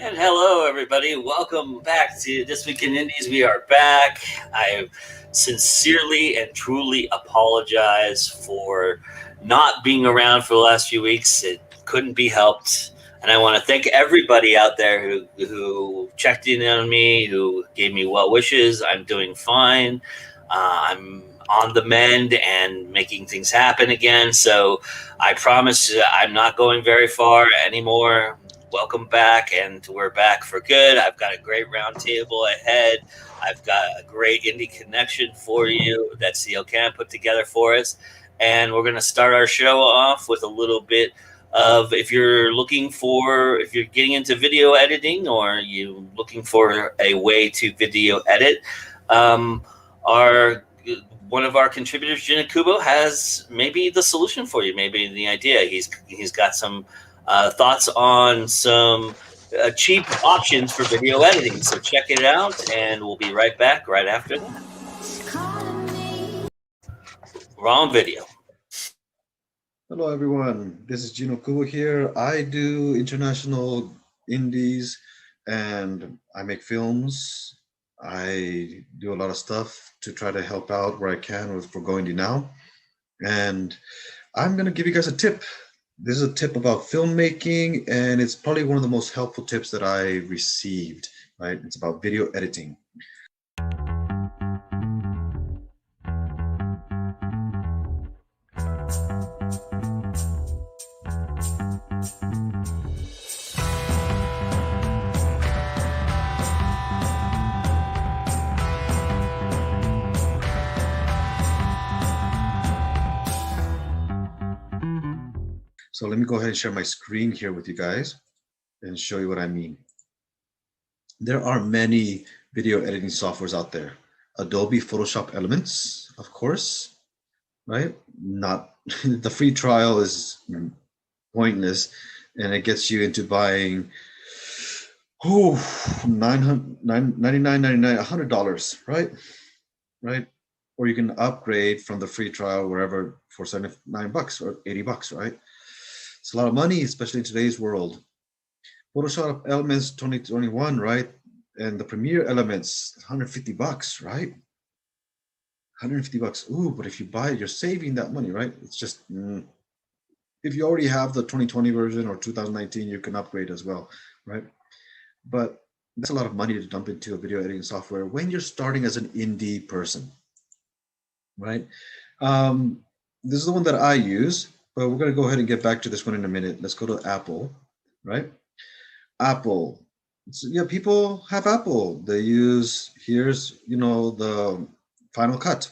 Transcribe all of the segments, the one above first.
And hello, everybody. Welcome back to This Week in Indies. We are back. I sincerely and truly apologize for not being around for the last few weeks. It couldn't be helped. And I want to thank everybody out there who checked in on me, who gave me well wishes. I'm doing fine. I'm on the mend and making things happen again. So I promise I'm not going very far anymore. Welcome back, and we're back for good. I've got a great roundtable ahead. I've got a great indie connection for you that CLCAN put together for us. And we're going to start our show off with a little bit of, if you're getting into video editing or you're looking for a way to video edit, one of our contributors, Jin Okubo, has maybe the solution for you, maybe the idea. He's got some thoughts on some cheap options for video editing. So check it out, and we'll be right back right after that. Wrong video. Hello, everyone. This is Jin Okubo here. I do international indies, and I make films. I do a lot of stuff to try to help out where I can for Go Indie Now. And I'm going to give you guys a tip. This is a tip about filmmaking, and it's probably one of the most helpful tips that I received, right? It's about video editing. So let me go ahead and share my screen here with you guys and show you what I mean. There are many video editing softwares out there. Adobe Photoshop Elements, of course, right? Not the free trial is pointless, and it gets you into buying $99.99, $100, right? Right? Or you can upgrade from the free trial wherever for $79 or $80, right? It's a lot of money, especially in today's world. Photoshop Elements 2021, right? And the Premiere Elements, $150, right? $150. Ooh, but if you buy it, you're saving that money, right? It's just, if you already have the 2020 version or 2019, you can upgrade as well, right? But that's a lot of money to dump into a video editing software when you're starting as an indie person, right? This is the one that I use. But we're going to go ahead and get back to this one in a minute. Let's go to Apple, right? Apple. So, yeah, people have Apple. They use, here's, the Final Cut.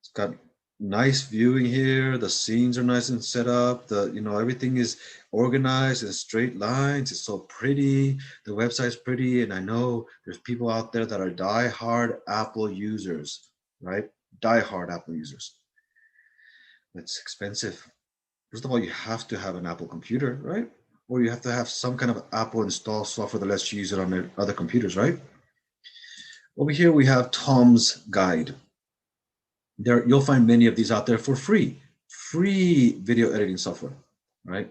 It's got nice viewing here. The scenes are nice and set up. Everything is organized in straight lines. It's so pretty. The website's pretty. And I know there's people out there that are die-hard Apple users, right? Die-hard Apple users. It's expensive. First of all, you have to have an Apple computer, right? Or you have to have some kind of Apple install software that lets you use it on other computers, right? Over here, we have Tom's Guide. You'll find many of these out there for free video editing software, right?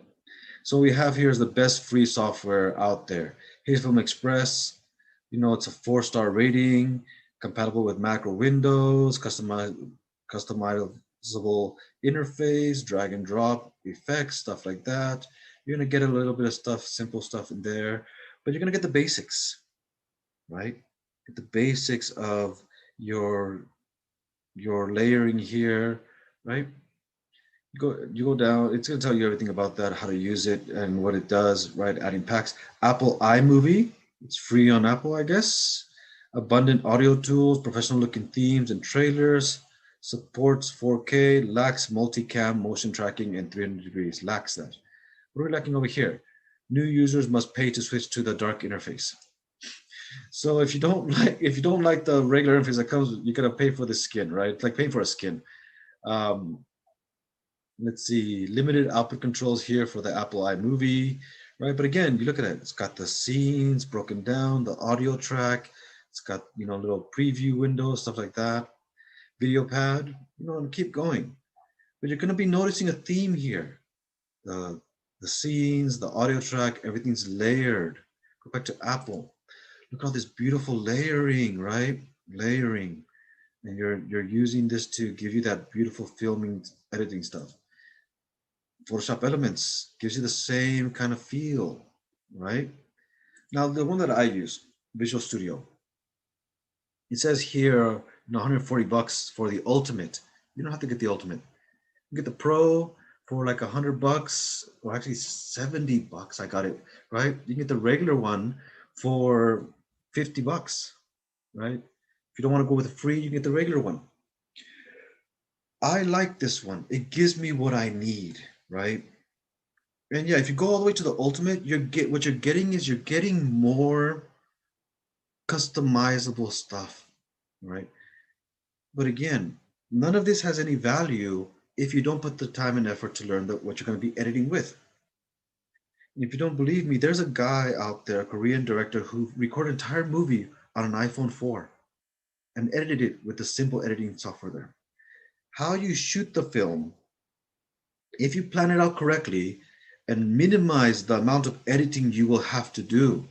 So we have here is the best free software out there. Here's Film Express. You know, it's a 4-star rating, compatible with Mac or Windows, customizable interface, drag and drop effects, stuff like that. You're gonna get a little bit of stuff, simple stuff in there, but you're gonna get the basics, right? Get the basics of your layering here, right? You go down, it's gonna tell you everything about that, how to use it and what it does, right? Adding packs. Apple iMovie, it's free on Apple, I guess. Abundant audio tools, professional looking themes and trailers, supports 4K, lacks multicam, motion tracking, and 300 degrees, lacks that. What are we lacking over here? New users must pay to switch to the dark interface. So if you don't like the regular interface that comes, you gotta pay for the skin, right? It's like paying for a skin. Let's see, limited output controls here for the Apple iMovie, right? But again, you look at it, it's got the scenes broken down, the audio track, it's got, you know, little preview windows, stuff like that. Video pad, you know, and keep going. But you're gonna be noticing a theme here. The scenes, the audio track, everything's layered. Go back to Apple. Look at all this beautiful layering, right? Layering. And you're using this to give you that beautiful filming, editing stuff. Photoshop Elements gives you the same kind of feel, right? Now, the one that I use, Visual Studio, it says here, $140 for the Ultimate. You don't have to get the Ultimate. You get the Pro for like $100, or actually $70. I got it, right? You can get the regular one for $50, right? If you don't want to go with the free, you can get the regular one. I like this one. It gives me what I need, right? And yeah, if you go all the way to the Ultimate, what you're getting more customizable stuff, right? But again, none of this has any value if you don't put the time and effort to learn what you're going to be editing with. And if you don't believe me, there's a guy out there, a Korean director, who recorded an entire movie on an iPhone 4 and edited it with the simple editing software there. How you shoot the film, if you plan it out correctly and minimize the amount of editing you will have to do,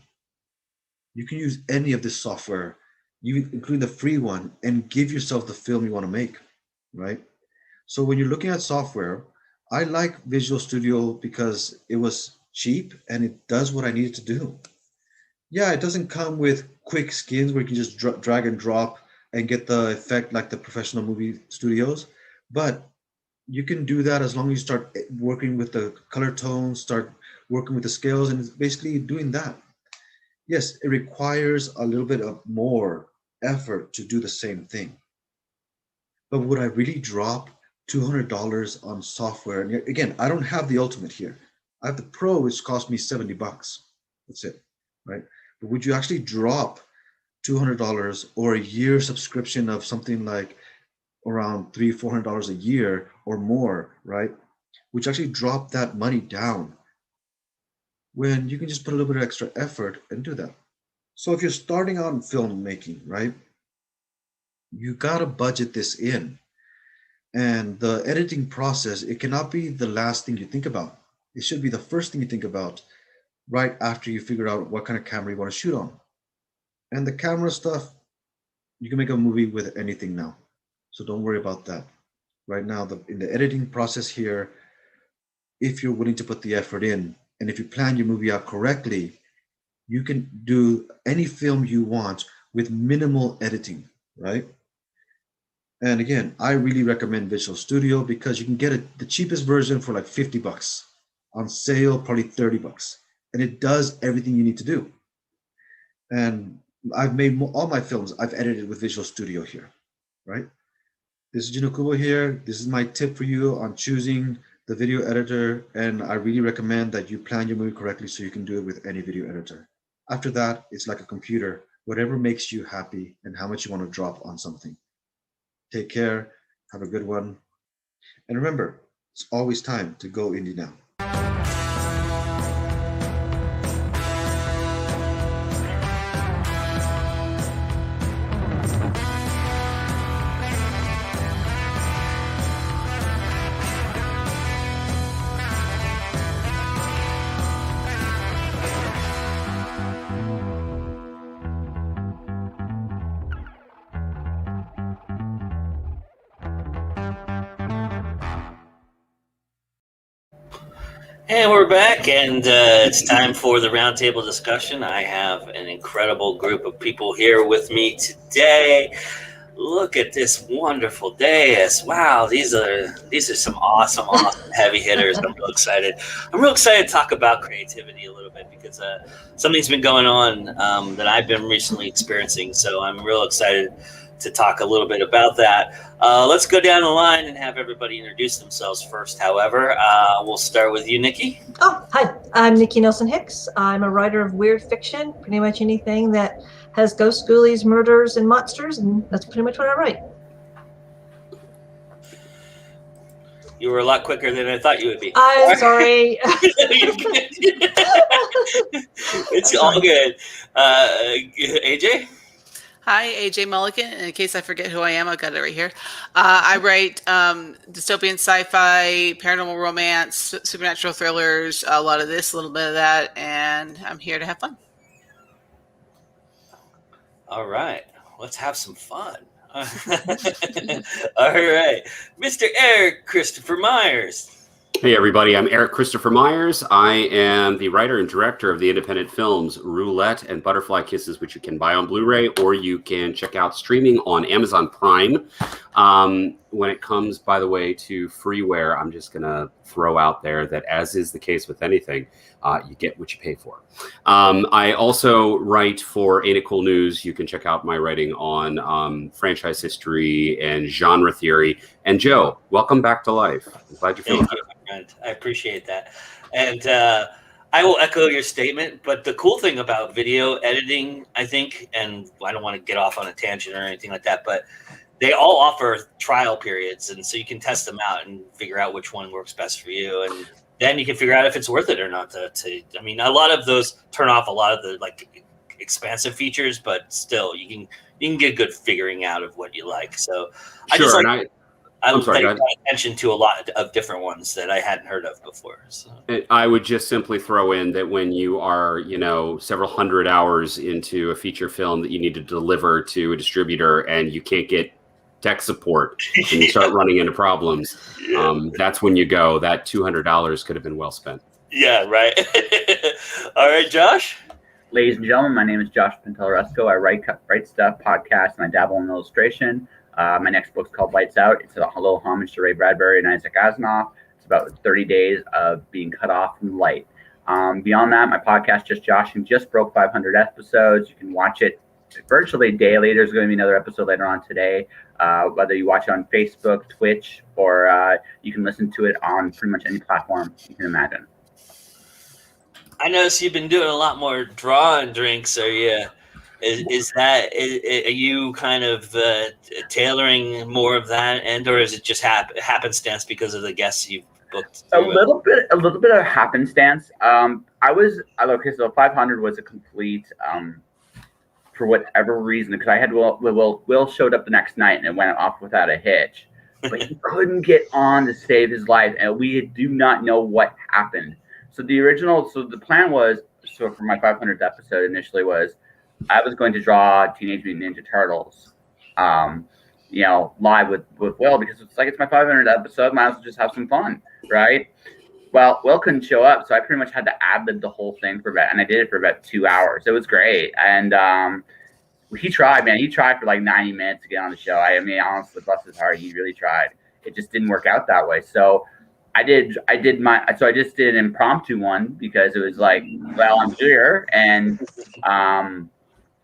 you can use any of this software, including the free one, and give yourself the film you want to make, right? So when you're looking at software, I like Visual Studio because it was cheap and it does what I needed to do. Yeah, it doesn't come with quick skins where you can just drag and drop and get the effect like the professional movie studios, but you can do that as long as you start working with the color tones, start working with the scales, and it's basically doing that. Yes, it requires a little bit of more effort to do the same thing. But would I really drop $200 on software? And again, I don't have the Ultimate here. I have the Pro, which cost me $70. That's it, right? But would you actually drop $200 or a year subscription of something like around $300-400 a year or more, right? Which actually drop that money down when you can just put a little bit of extra effort and do that. So if you're starting out in filmmaking, right, you gotta budget this in. And the editing process, it cannot be the last thing you think about. It should be the first thing you think about right after you figure out what kind of camera you want to shoot on. And the camera stuff, you can make a movie with anything now. So don't worry about that. Right now, in the editing process here, if you're willing to put the effort in, and if you plan your movie out correctly, you can do any film you want with minimal editing, right? And again, I really recommend Visual Studio because you can get the cheapest version for like $50. On sale, probably $30. And it does everything you need to do. And I've made all my films, I've edited with Visual Studio here, right? This is Jin Okubo here. This is my tip for you on choosing the video editor. And I really recommend that you plan your movie correctly so you can do it with any video editor. After that, it's like a computer, whatever makes you happy and how much you want to drop on something. Take care, have a good one. And remember, it's always time to go indie now. And we're back, and it's time for the roundtable discussion. I have an incredible group of people here with me today. Look at this wonderful dais. Wow, these are some awesome heavy hitters. I'm real excited. I'm real excited to talk about creativity a little bit because something's been going on that I've been recently experiencing. So I'm real excited to talk a little bit about that. Let's go down the line and have everybody introduce themselves first. However, we'll start with you, Nikki. Oh, hi. I'm Nikki Nelson Hicks. I'm a writer of weird fiction, pretty much anything that has ghosts, ghoulies, murders, and monsters, and that's pretty much what I write. You were a lot quicker than I thought you would be. I'm sorry. It's all good. AJ? Hi, AJ Mullican. In case I forget who I am, I've got it right here. I write dystopian sci-fi, paranormal romance, supernatural thrillers, a lot of this, a little bit of that, and I'm here to have fun. All right. Let's have some fun. All right. Mr. Eric Christopher Myers. Hey everybody, I'm Eric Christopher Myers. I am the writer and director of the independent films Roulette and Butterfly Kisses, which you can buy on Blu-ray or you can check out streaming on Amazon Prime. When it comes, by the way, to freeware, I'm just going to throw out there that, as is the case with anything, you get what you pay for. I also write for Ain't It Cool News. You can check out my writing on franchise history and genre theory. And Joe, welcome back to life. I'm glad you're feeling good. I appreciate that. And I will echo your statement, but the cool thing about video editing, I think, and I don't want to get off on a tangent or anything like that, but they all offer trial periods, and so you can test them out and figure out which one works best for you, and then you can figure out if it's worth it or not. I mean, a lot of those turn off a lot of the like expansive features, but still, you can get good figuring out of what you like. So I just like. I'm sorry, I pay attention to a lot of different ones that I hadn't heard of before. So. I would just simply throw in that when you are, several hundred hours into a feature film that you need to deliver to a distributor and you can't get tech support and you start running into problems, that's when you go, that $200 could have been well spent. Yeah, right. All right, Josh. Ladies and gentlemen, my name is Josh PANTALLERESCO. I write stuff, podcasts, and I dabble in illustration. My next book's called Lights Out. It's a little homage to Ray Bradbury and Isaac Asimov. It's about 30 days of being cut off from light. Beyond that, my podcast, Just Joshing, just broke 500 episodes. You can watch it virtually daily. There's going to be another episode later on today. Whether you watch it on Facebook, Twitch, or you can listen to it on pretty much any platform you can imagine. I noticed you've been doing a lot more drawing drinks. Are you? Are you kind of tailoring more of that end, or is it just happenstance because of the guests you've booked? A little bit of happenstance. So 500 was a complete, for whatever reason, because I had Will showed up the next night and it went off without a hitch, but he couldn't get on to save his life, and we do not know what happened. So the plan was, for my 500th episode initially was, I was going to draw Teenage Mutant Ninja Turtles, live with Will, because it's my 500th episode. Might as well just have some fun, right? Well, Will couldn't show up, so I pretty much had to ad-lib the whole thing and I did it for about 2 hours. It was great, and he tried, man. He tried for like 90 minutes to get on the show. I mean, honestly, bless his heart, he really tried. It just didn't work out that way. So I just did an impromptu one because it was like, well, I'm here, and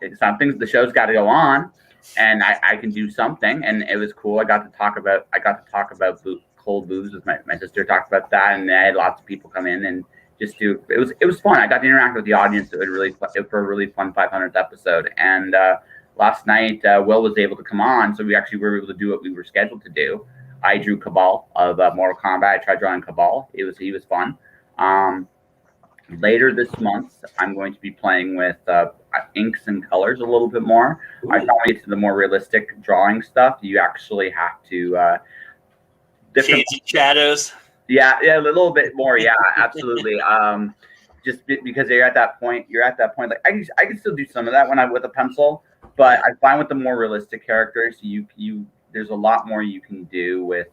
the show's got to go on, and I can do something, and it was cool. I got to talk about cold boobs with my sister. Talked about that, and I had lots of people come in and just do. It was fun. I got to interact with the audience. It was for a really fun 500th episode. And last night, Will was able to come on, so we actually were able to do what we were scheduled to do. I drew Cabal of Mortal Kombat. I tried drawing Cabal. He was fun. Later this month, I'm going to be playing with inks and colors a little bit more. I probably get to the more realistic drawing stuff. You actually have to different shadows. Yeah, a little bit more. Yeah, absolutely. Just because you're at that point. Like I can still do some of that when I'm with a pencil, but I find with the more realistic characters, there's a lot more you can do with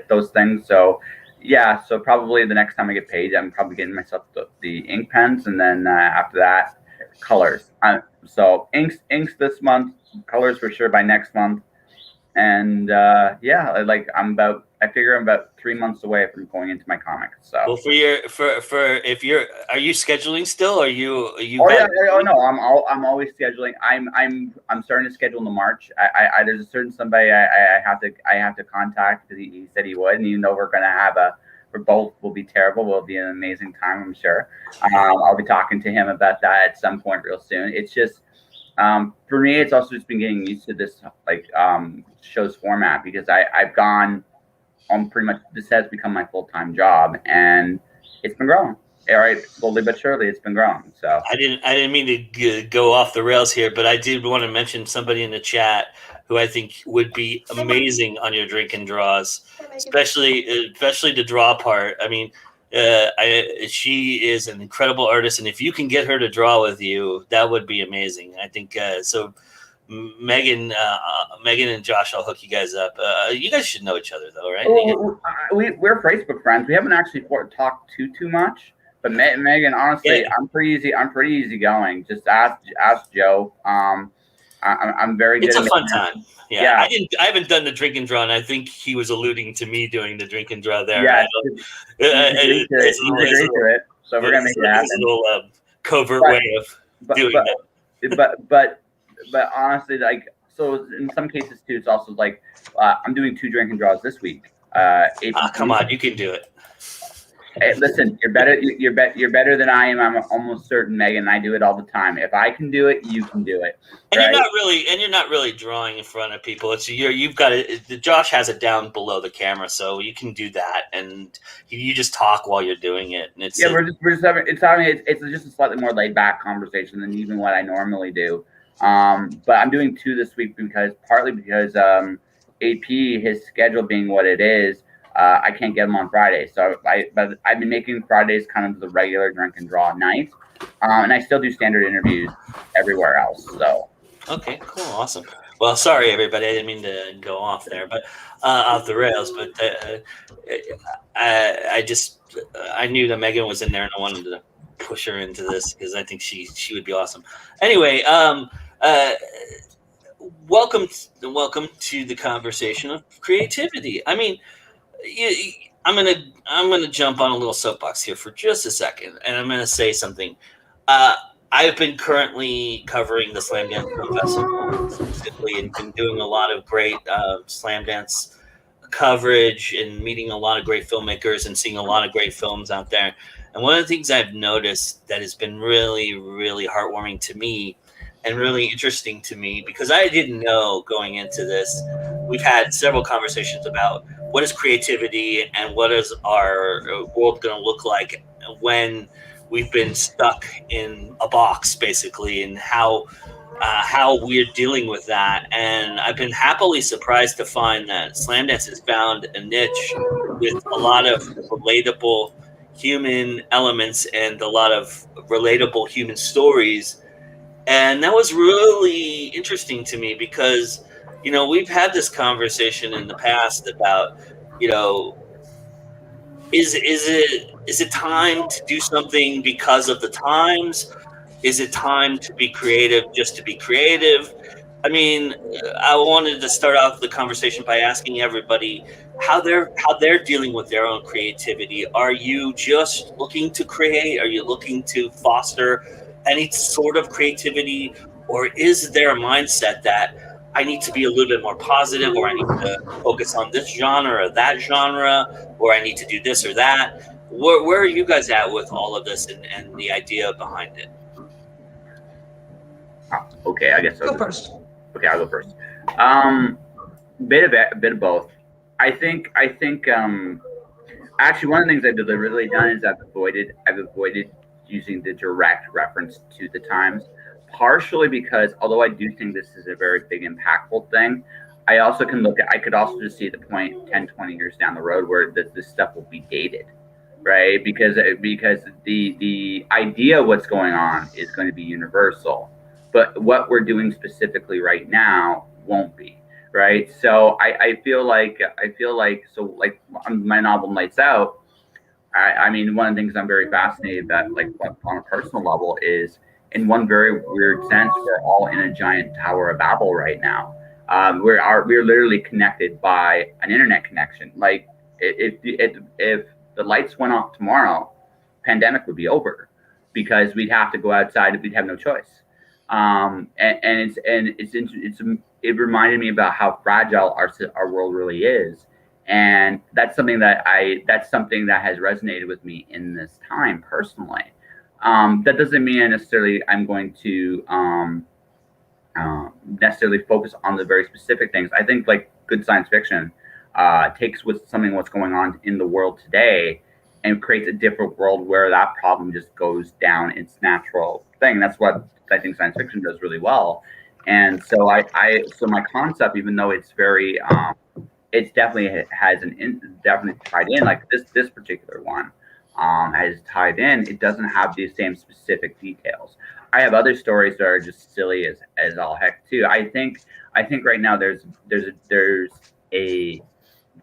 those things. So yeah, so probably the next time I get paid, I'm probably getting myself the ink pens, and then after that, colors. So inks this month, colors for sure by next month, and yeah, like I figure I'm about 3 months away from going into my comics. So well, if you're, are you scheduling still? Are you? Oh yeah, oh no, I'm always scheduling. I'm starting to schedule in the March. I there's a certain somebody I have to contact because he said he would, and even though we're gonna have we're both will be terrible, will be an amazing time, I'm sure. I'll be talking to him about that at some point real soon. It's just for me, it's also just been getting used to this like show's format, because I've gone on pretty much, this has become my full-time job, and it's been growing. All right, slowly but surely, it's been growing. So I didn't mean to go off the rails here, but I did want to mention somebody in the chat who I think would be amazing on your drink and draws, especially the draw part. I mean, she is an incredible artist, and if you can get her to draw with you, that would be amazing. I think so. Megan and Josh, I'll hook you guys up. You guys should know each other though, right? We're Facebook friends. We haven't actually talked too much. But Megan, honestly, yeah. I'm pretty easy going. Just ask Joe. I'm very good. It's a fun time. Yeah. I haven't done the drink and draw, and I think he was alluding to me doing the drink and draw there. Yeah, he's agreed to it. So we're gonna make it happen. It's a little covert way of doing that. But honestly, like, so in some cases too, it's also like I'm doing 2 drink and draws this week. Come on, you can do it. Hey, listen, you're better. You're better than I am. I'm almost certain, Megan. I do it all the time. If I can do it, you can do it. And right? you're not really drawing in front of people. It's you've got it. Josh has it down below the camera, so you can do that, and you just talk while you're doing it. And it's we're just having it's just a slightly more laid back conversation than even what I normally do. But I'm doing 2 this week partly because AP, his schedule being what it is. I can't get them on Friday, so but I've been making Fridays kind of the regular drink and draw night, and I still do standard interviews everywhere else. So okay, cool, awesome. Well, sorry everybody, I didn't mean to go off there, but off the rails. But I knew that Megan was in there, and I wanted to push her into this because I think she would be awesome. Anyway, welcome to the conversation of creativity. I mean. I'm gonna jump on a little soapbox here for just a second, and I'm gonna say something. I've been currently covering the SLAMDANCE Film Festival specifically, and been doing a lot of great SLAMDANCE coverage and meeting a lot of great filmmakers and seeing a lot of great films out there. And one of the things I've noticed that has been really, really heartwarming to me and really interesting to me, because I didn't know going into this, we've had several conversations about what is creativity and what is our world going to look like when we've been stuck in a box, basically, and how we're dealing with that. And I've been happily surprised to find that SLAMDANCE has found a niche with a lot of relatable human elements and a lot of relatable human stories. And that was really interesting to me because, you know, we've had this conversation in the past about, you know, is it time to do something because of the times? Is it time to be creative just to be creative? I mean, I wanted to start off the conversation by asking everybody how they're dealing with their own creativity. Are you just looking to create? Are you looking to foster any sort of creativity, or is there a mindset that I need to be a little bit more positive, or I need to focus on this genre or that genre, or I need to do this or that? Where are you guys at with all of this and the idea behind it? Okay, I guess go first. Okay, I'll go first. Bit of both. I think. Actually, one of the things I've deliberately done is I've avoided using the direct reference to the times, partially because although I do think this is a very big impactful thing, I also can I could also just see the point 10, 20 years down the road where this stuff will be dated, right? Because the idea of what's going on is going to be universal, but what we're doing specifically right now won't be, right? So I feel like so like on my novel Lights Out. I mean, one of the things I'm very fascinated about, like on a personal level, is in one very weird sense, we're all in a giant Tower of Babel right now. We're literally connected by an internet connection. Like if the lights went off tomorrow, pandemic would be over because we'd have to go outside. We'd have no choice. It reminded me about how fragile our world really is. And that's something that has resonated with me in this time personally. That doesn't mean I'm going to necessarily focus on the very specific things. I think like good science fiction takes what's going on in the world today and creates a different world where that problem just goes down its natural thing. That's what I think science fiction does really well. And so so my concept, even though it's very it's definitely definitely tied in, like this particular one has tied in. It doesn't have these same specific details. I have other stories that are just silly as all heck too. I think right now there's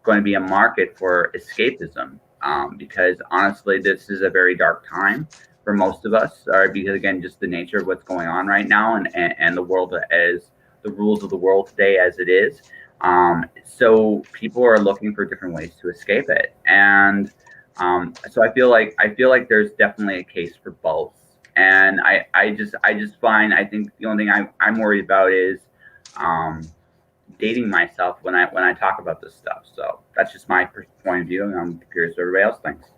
going to be a market for escapism, because honestly this is a very dark time for most of us, because again, just the nature of what's going on right now and the world as the rules of the world today as it is. So people are looking for different ways to escape it. And so I feel like there's definitely a case for both. And I just find, I think the only thing I'm worried about is dating myself when I talk about this stuff. So that's just my point of view, and I'm curious what everybody else thinks.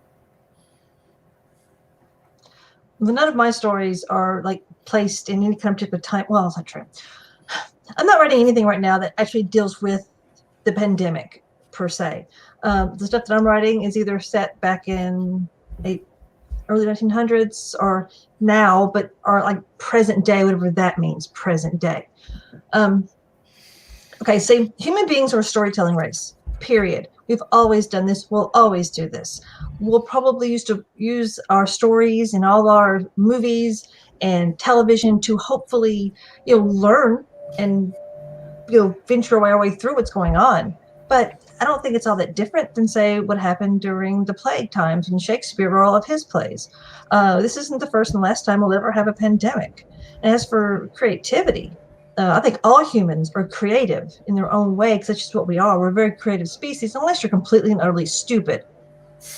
Well, none of my stories are like placed in any kind of particular time. Well, it's not true. I'm not writing anything right now that actually deals with the pandemic per se. The stuff that I'm writing is either set back in early 1900s or now, but are like present day, whatever that means, present day. Okay, so human beings are a storytelling race, period. We've always done this. We'll always do this. We'll probably use our stories in all our movies and television to hopefully, learn and, venture our way through what's going on. But I don't think it's all that different than, say, what happened during the plague times when Shakespeare wrote all of his plays. This isn't the first and last time we'll ever have a pandemic. And as for creativity, I think all humans are creative in their own way, because that's just what we are. We're a very creative species, unless you're completely and utterly stupid.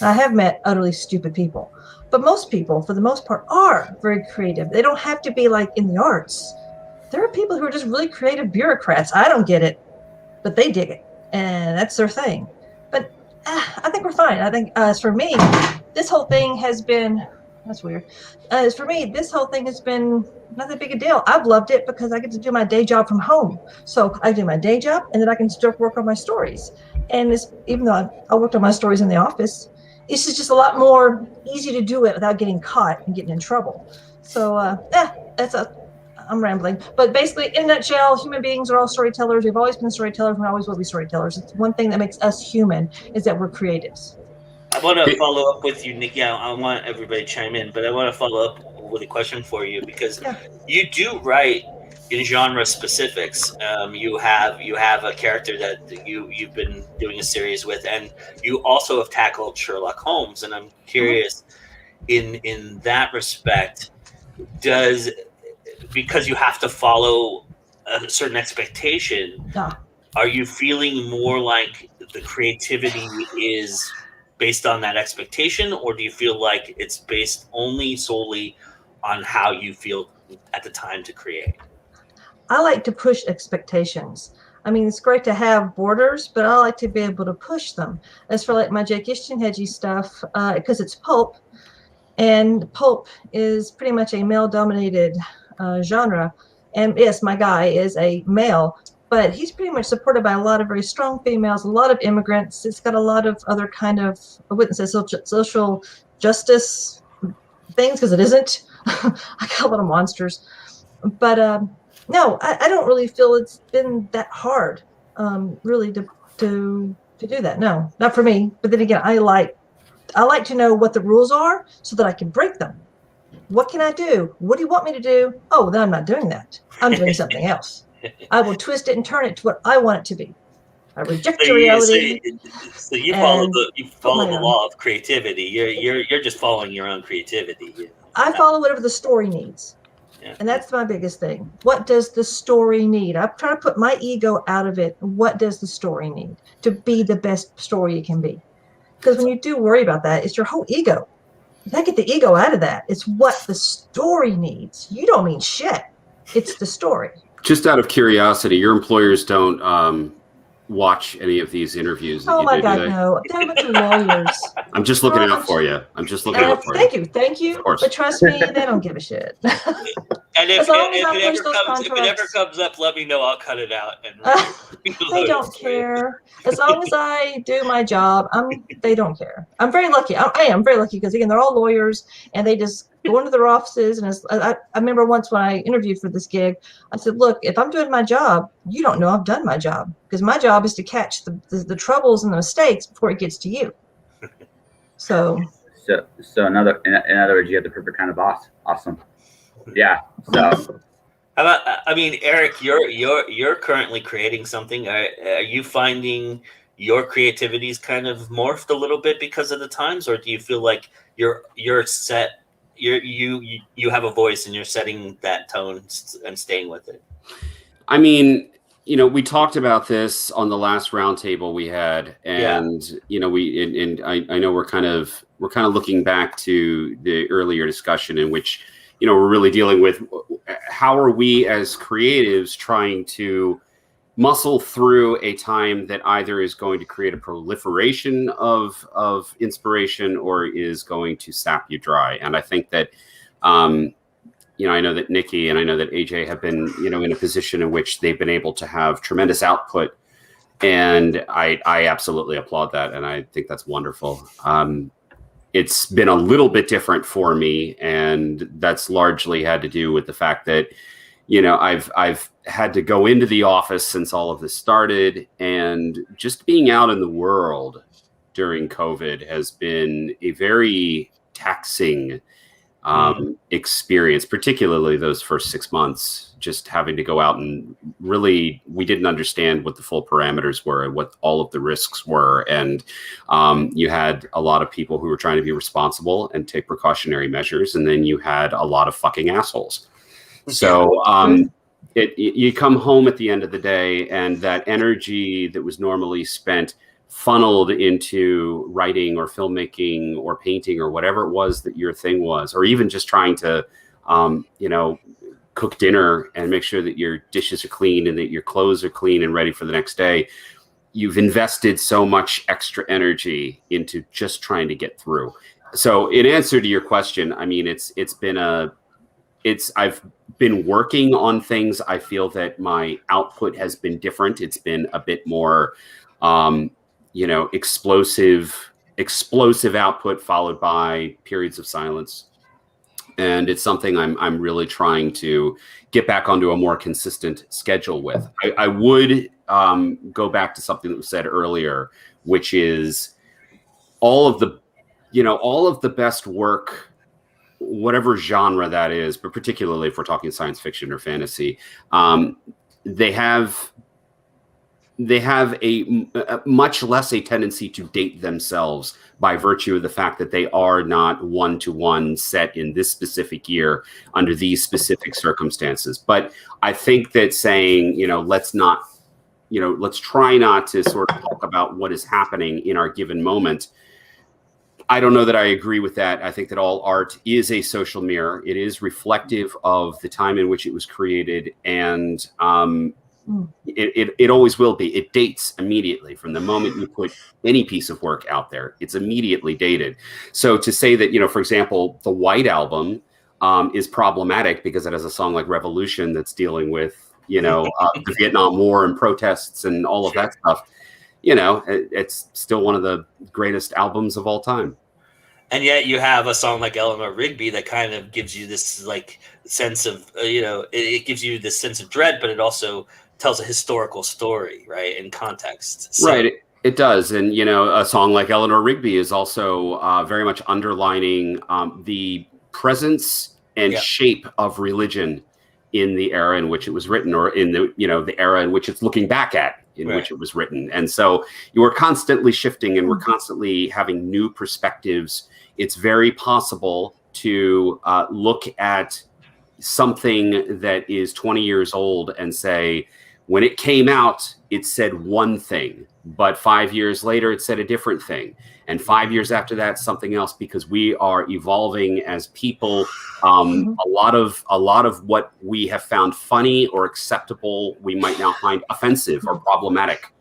I have met utterly stupid people, but most people, for the most part, are very creative. They don't have to be like in the arts. There are people who are just really creative bureaucrats. I don't get it, but they dig it, and that's their thing. But I think we're fine. I think as for me, this whole thing has been, that's weird. As for me, this whole thing has been not that big a deal. I've loved it because I get to do my day job from home. So I do my day job, and then I can still work on my stories. And even though I worked on my stories in the office, it's just a lot more easy to do it without getting caught and getting in trouble. So I'm rambling. But basically, in a nutshell, human beings are all storytellers. We've always been storytellers, and we always will be storytellers. It's one thing that makes us human is that we're creatives. I want to follow up with you, Nikki. I want everybody to chime in, but I want to follow up with a question for you, because you do write in genre specifics. You have a character that you've been doing a series with, and you also have tackled Sherlock Holmes. And I'm curious, in that respect, because you have to follow a certain expectation, are you feeling more like the creativity is based on that expectation, or do you feel like it's based solely on how you feel at the time to create? I like to push expectations. I mean, it's great to have borders, but I like to be able to push them. As for like my Jake Ishchenhedgy stuff, because it's pulp, and pulp is pretty much a male-dominated genre. And yes, my guy is a male, but he's pretty much supported by a lot of very strong females, a lot of immigrants. It's got a lot of other kind of, I wouldn't say social justice things, because it isn't. I got a lot of monsters. But no, I don't really feel it's been that hard, really, to do that. No, not for me. But then again, I like to know what the rules are so that I can break them. What can I do? What do you want me to do? Oh, then I'm not doing that. I'm doing something else. I will twist it and turn it to what I want it to be. I reject So your you, reality. so you follow and the law of creativity. You're just following your own creativity. I follow whatever the story needs. Yeah. And that's my biggest thing. What does the story need? I'm trying to put my ego out of it. What does the story need to be the best story it can be? Because when you do worry about that, it's your whole ego. You gotta get the ego out of that. It's what the story needs. You don't mean shit. It's the story. Just out of curiosity, your employers don't watch any of these interviews that Oh you my do, God, do they? no. They're a bunch of lawyers. I'm just looking out for you. I'm just looking out for Thank you. you. Thank you. Of course. But trust me, they don't give a shit. And if As long as I it push ever those comes, if it ever contracts. comes up, let me know. I'll cut it out. And They don't care. As long as I do my job, they don't care. I'm very lucky. I am very lucky because, again, they're all lawyers, and they just go into their offices. And I remember once when I interviewed for this gig, I said, look, if I'm doing my job, you don't know I've done my job, because my job is to catch the troubles and the mistakes before it gets to you. So in other words, you have the perfect kind of boss. Awesome. Yeah. So I mean, Eric, you're currently creating something. Are you finding your creativity's kind of morphed a little bit because of the times, or do you feel like you're set? You have a voice and you're setting that tone and staying with it? I mean, we talked about this on the last roundtable we had, and I know we're kind of looking back to the earlier discussion in which we're really dealing with how are we as creatives trying to muscle through a time that either is going to create a proliferation of inspiration or is going to sap you dry. And I think that I know that NIKKI and I know that AJ have been, in a position in which they've been able to have tremendous output. And I absolutely applaud that. And I think that's wonderful. It's been a little bit different for me. And that's largely had to do with the fact that, I've had to go into the office since all of this started, and just being out in the world during COVID has been a very taxing experience, particularly those first 6 months, just having to go out and really, we didn't understand what the full parameters were and what all of the risks were. And you had a lot of people who were trying to be responsible and take precautionary measures. And then you had a lot of fucking assholes. So you come home at the end of the day, and that energy that was normally spent funneled into writing or filmmaking or painting or whatever it was that your thing was, or even just trying to, cook dinner and make sure that your dishes are clean and that your clothes are clean and ready for the next day. You've invested so much extra energy into just trying to get through. So in answer to your question, I mean, I've been working on things. I feel that my output has been different. It's been a bit more, explosive output followed by periods of silence. And it's something I'm really trying to get back onto a more consistent schedule with. I would go back to something that was said earlier, which is all of the best work, whatever genre that is, but particularly if we're talking science fiction or fantasy, they have a much less a tendency to date themselves by virtue of the fact that they are not one-to-one set in this specific year under these specific circumstances. But I think that saying, let's try not to sort of talk about what is happening in our given moment. I don't know that I agree with that. I think that all art is a social mirror. It is reflective of the time in which it was created, and it always will be. It dates immediately from the moment you put any piece of work out there. It's immediately dated. So to say that, for example, the White Album is problematic because it has a song like Revolution that's dealing with, the Vietnam War and protests and all of that stuff. It's still one of the greatest albums of all time. And yet you have a song like Eleanor Rigby that kind of gives you this like sense of, it gives you this sense of dread, but it also tells a historical story, right, in context. So, right, it does. And, a song like Eleanor Rigby is also very much underlining the presence and shape of religion in the era in which it was written, or in the, the era in which it's looking back at, in Right. which it was written. And so you are constantly shifting, and we're constantly having new perspectives. It's very possible to look at something that is 20 years old and say, when it came out, it said one thing, but 5 years later, it said a different thing. And 5 years after that, something else, because we are evolving as people. A lot of what we have found funny or acceptable, we might now find offensive or problematic.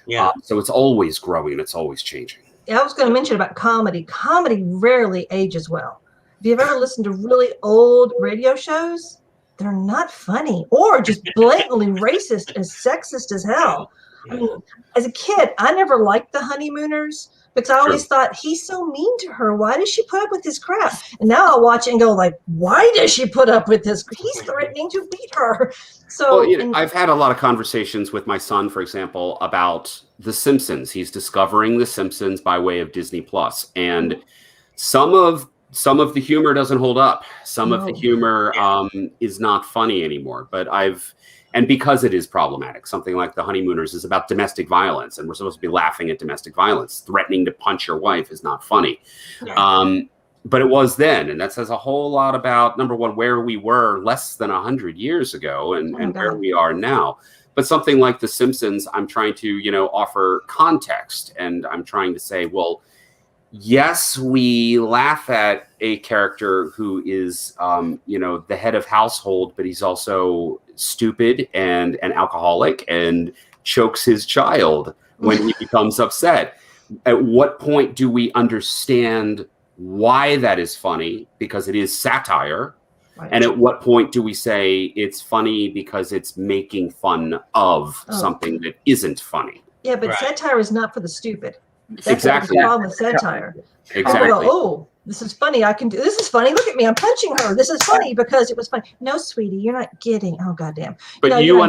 Yeah. So it's always growing, it's always changing. Yeah, I was going to mention about comedy. Comedy rarely ages well. If you've ever listened to really old radio shows, they're not funny, or just blatantly racist and sexist as hell. I mean, as a kid, I never liked the Honeymooners because I always thought, he's so mean to her. Why does she put up with this crap? And now I'll watch it and go like, why does she put up with this? He's threatening to beat her. So well, I've had a lot of conversations with my son, for example, about The Simpsons. He's discovering The Simpsons by way of Disney Plus, and some of the humor doesn't hold up. Some of the humor is not funny anymore. But and because it is problematic, something like The Honeymooners is about domestic violence, and we're supposed to be laughing at domestic violence. Threatening to punch your wife is not funny. Yeah. But it was then, and that says a whole lot about, number one, where we were less than 100 years ago, and where we are now. But something like The Simpsons, I'm trying to, offer context, and I'm trying to say, well, yes, we laugh at a character who is, the head of household, but he's also stupid and an alcoholic and chokes his child when he becomes upset. At what point do we understand why that is funny? Because it is satire. Right. And at what point do we say it's funny because it's making fun of something that isn't funny? Yeah, but satire is not for the stupid. That's exactly the problem with satire. Exactly. Go, oh, this is funny. I can do this. Is funny. Look at me. I'm punching her. This is funny because it was funny. No, sweetie, you're not getting. Oh, goddamn. But you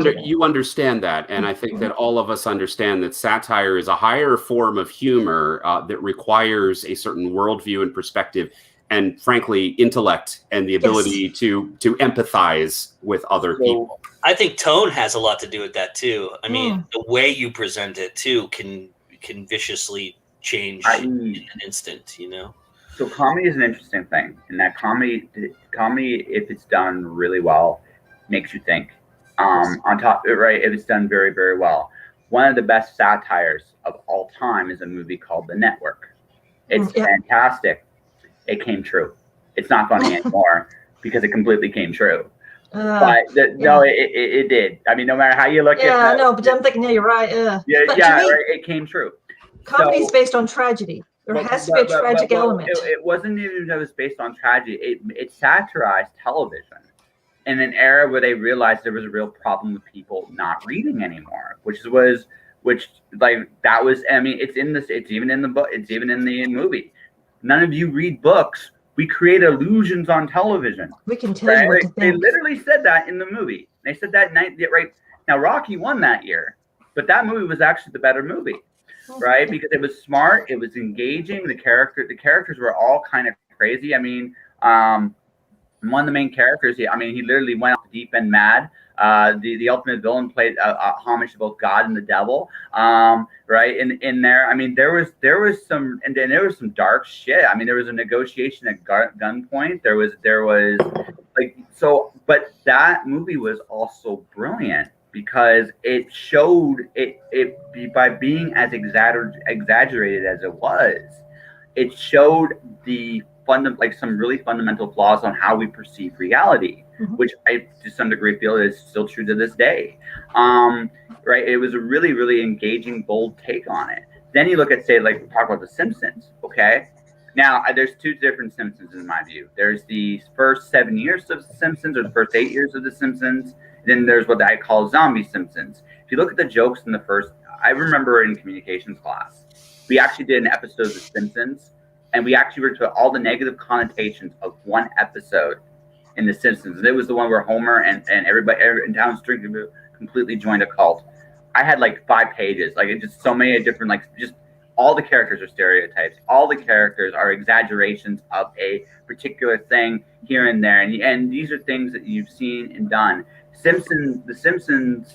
understand that, and I think that all of us understand that satire is a higher form of humor that requires a certain worldview and perspective, and frankly, intellect and the ability to empathize with other people. I think tone has a lot to do with that too. I mean, the way you present it too can viciously change in an instant, So comedy is an interesting thing, and that comedy, if it's done really well, makes you think. On top, right? If it's done very, very well, one of the best satires of all time is a movie called The Network. It's fantastic. It came true. It's not funny anymore because it completely came true. But no, it did. I mean, no matter how you look at it. Yeah, I know, but I'm thinking, you're right. Right, it came true. Comedy is based on tragedy. There has to be a tragic element. It wasn't even that it was based on tragedy. It satirized television in an era where they realized there was a real problem with people not reading anymore, which that was. I mean, it's in this. It's even in the book. It's even in the movie. None of you read books. We create illusions on television. We can tell you what to think. They literally said that in the movie. They said that right now. Rocky won that year, but that movie was actually the better movie. Right, because it was smart, it was engaging. The characters were all kind of crazy. I mean, one of the main characters, he literally went off the deep end mad. The ultimate villain played a homage to both God and the devil. Right in there. I mean, there was some dark shit. I mean, there was a negotiation at gunpoint. There was but that movie was also brilliant, because it showed it by being as exaggerated as it was, it showed some really fundamental flaws on how we perceive reality, which I to some degree feel is still true to this day. Right, it was a really, really engaging, bold take on it. Then you look at, say, like we talk about The Simpsons. Okay, now there's two different Simpsons in my view. There's the first 7 years of The Simpsons, or the first 8 years of The Simpsons. Then there's what I call zombie Simpsons. If you look at the jokes in the first, I remember in communications class, we actually did an episode of The Simpsons, and we actually were to all the negative connotations of one episode in The Simpsons. And it was the one where Homer and everybody in town completely joined a cult. I had like 5 pages, like it's just so many different, like just all the characters are stereotypes. All the characters are exaggerations of a particular thing here and there. And these are things that you've seen and done. The Simpsons,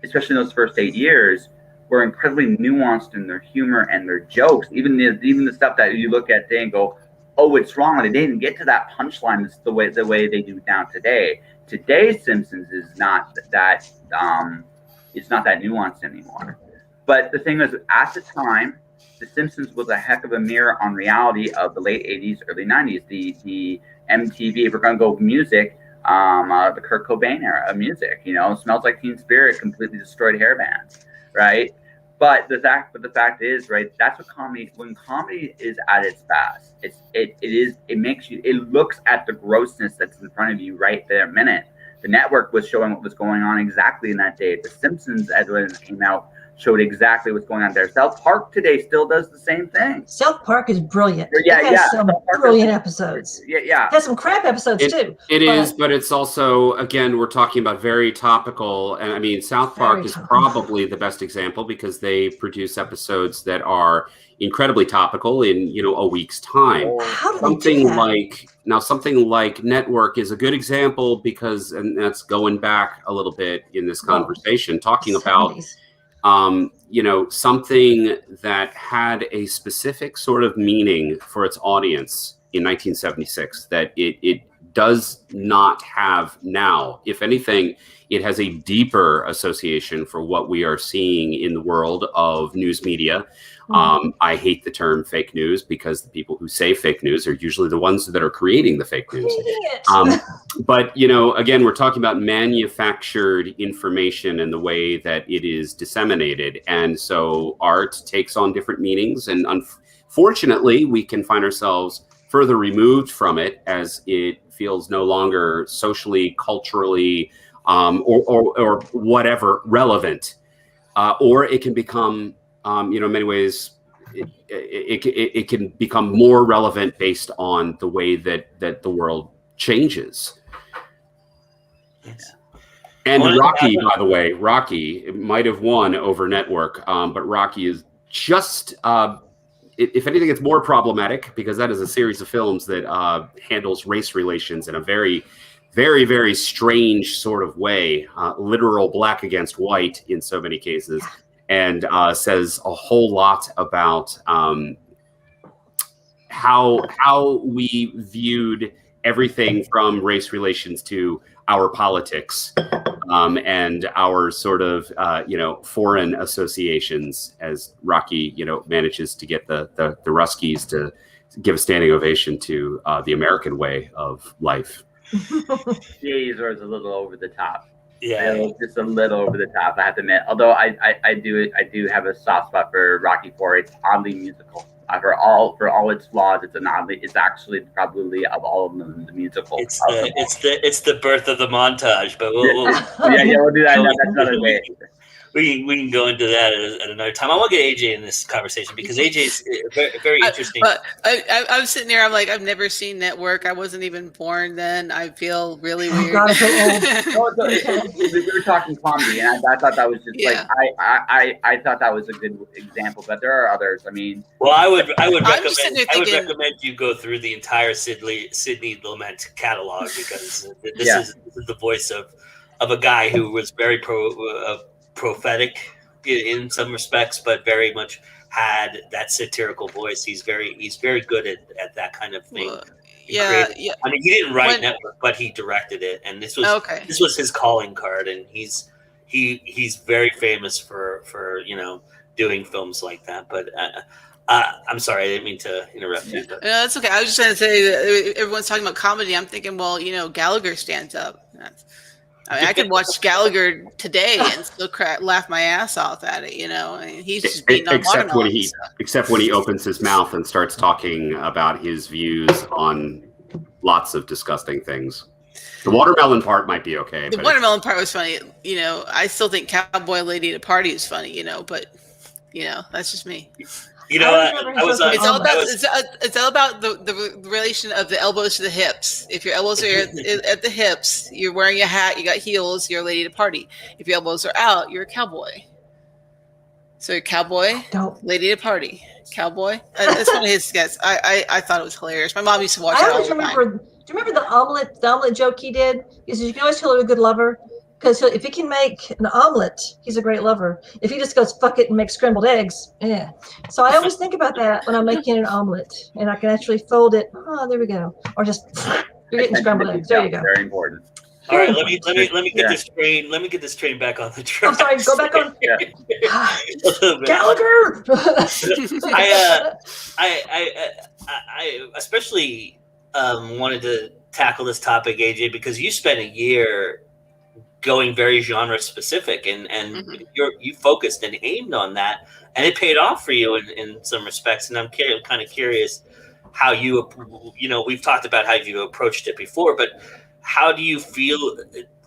especially in those first 8 years, were incredibly nuanced in their humor and their jokes. Even the stuff that you look at today and go, oh, it's wrong. They didn't get to that punchline the way they do now today. Today's Simpsons is not that it's not that nuanced anymore. But the thing is, at the time, The Simpsons was a heck of a mirror on reality of the late 80s, early 90s. The MTV, if we're going to go music, the Kurt Cobain era of music, Smells Like Teen Spirit completely destroyed hair bands, right? But the fact is, right, that's what comedy, when comedy is at its best, it looks at the grossness that's in front of you right there a minute. The network was showing what was going on exactly in that day. The Simpsons, as when it came out, showed exactly what's going on there. South Park today still does the same thing. South Park is brilliant. Yeah, it has some brilliant episodes. Yeah. It has some crap episodes too. But it's also, again, we're talking about very topical. And I mean, South Park is probably the best example because they produce episodes that are incredibly topical in, a week's time. How do they do that? Something like Network is a good example because, and that's going back a little bit in this conversation, talking about something that had a specific sort of meaning for its audience in 1976 that it does not have now. If anything, it has a deeper association for what we are seeing in the world of news media. I hate the term fake news because the people who say fake news are usually the ones that are creating the fake news. But, again, we're talking about manufactured information and the way that it is disseminated. And so art takes on different meanings. And unfortunately, we can find ourselves further removed from it as it feels no longer socially, culturally, or whatever relevant. Or it can become, in many ways, it can become more relevant based on the way that the world changes. And Rocky, by the way, Rocky might have won over Network, but Rocky is just, if anything, it's more problematic because that is a series of films that handles race relations in a very, very, very strange sort of way, literal black against white in so many cases, and says a whole lot about how we viewed everything from race relations to our politics and our sort of foreign associations as Rocky manages to get the Ruskies to give a standing ovation to the American way of life. Jeez, or is a little over the top. Yeah, just a little over the top, I have to admit. Although I do have a soft spot for Rocky IV. It's oddly musical. For all its flaws, it's actually probably of all of them the musical. It's the birth of the montage, but we'll do that. That's another way. We can go into that at another time. I want to get AJ in this conversation because AJ is very interesting. I'm sitting there. I'm like, I've never seen Network. I wasn't even born then. I feel really weird. God, so old. We were talking comedy, and I thought that was just I thought that was a good example. But there are others. I mean, well, I would recommend you go through the entire Sidney Lumet catalog because this is the voice of a guy who was very prophetic in some respects, but very much had that satirical voice. He's very good at that kind of thing. Yeah. I mean, he didn't write Network, but he directed it, and this was his calling card, and he's very famous for doing films like that. But I'm sorry, I didn't mean to interrupt you. But. No, that's okay. I was just trying to say that everyone's talking about comedy. I'm thinking, well, Gallagher stands up. I could watch Gallagher today and still laugh my ass off at it. He's just beating on watermelons. Except when he opens his mouth and starts talking about his views on lots of disgusting things. The watermelon part might be okay. The watermelon part was funny. I still think Cowboy Lady at a Party is funny. But that's just me. It's all about the relation of the elbows to the hips. If your elbows are at the hips, you're wearing a hat, you got heels, you're a lady to party. If your elbows are out, you're a cowboy. So cowboy, Don't. lady at a party, cowboy. That's one of his sketches. I thought it was hilarious. My mom used to watch it I all always the time. remember. Do you remember the omelet joke he did? He says you can always tell you're a good lover because if he can make an omelet, he's a great lover. If he just goes fuck it and makes scrambled eggs, yeah. So I always think about that when I'm making an omelet, and I can actually fold it. Oh, there we go. Or just you're getting scrambled eggs. There you go. Very important. All right, let me get this train. Let me get this train back on the track. I'm sorry. Go back on. Yeah. Gallagher. I especially wanted to tackle this topic, AJ, because you spent a year going very genre specific, and you focused and aimed on that, and it paid off for you in some respects. And I'm kind of curious how we've talked about how you approached it before, but how do you feel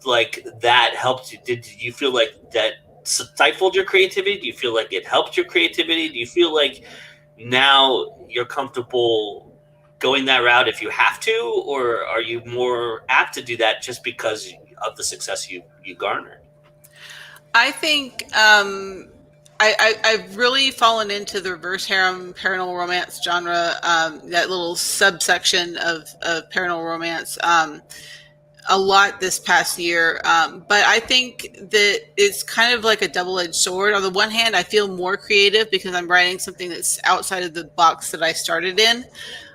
like that helped you? Did you feel like that stifled your creativity? Do you feel like it helped your creativity? Do you feel like now you're comfortable going that route if you have to, or are you more apt to do that just because of the success you garnered? I think I've really fallen into the reverse harem paranormal romance genre, that little subsection of paranormal romance, a lot this past year. But I think that it's kind of like a double-edged sword. On the one hand, I feel more creative because I'm writing something that's outside of the box that I started in.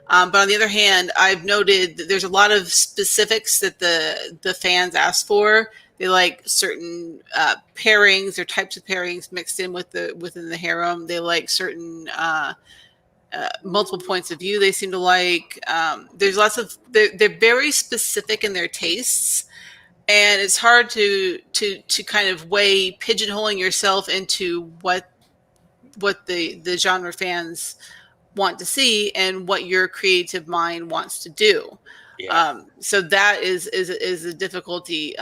But on the other hand, I've noted that there's a lot of specifics that the fans ask for. They like certain pairings or types of pairings mixed in within the harem. They like certain multiple points of view. They seem to like. There's lots of. They're very specific in their tastes, and it's hard to kind of weigh pigeonholing yourself into what the genre fans want to see and what your creative mind wants to do. Yeah. So that is a difficulty,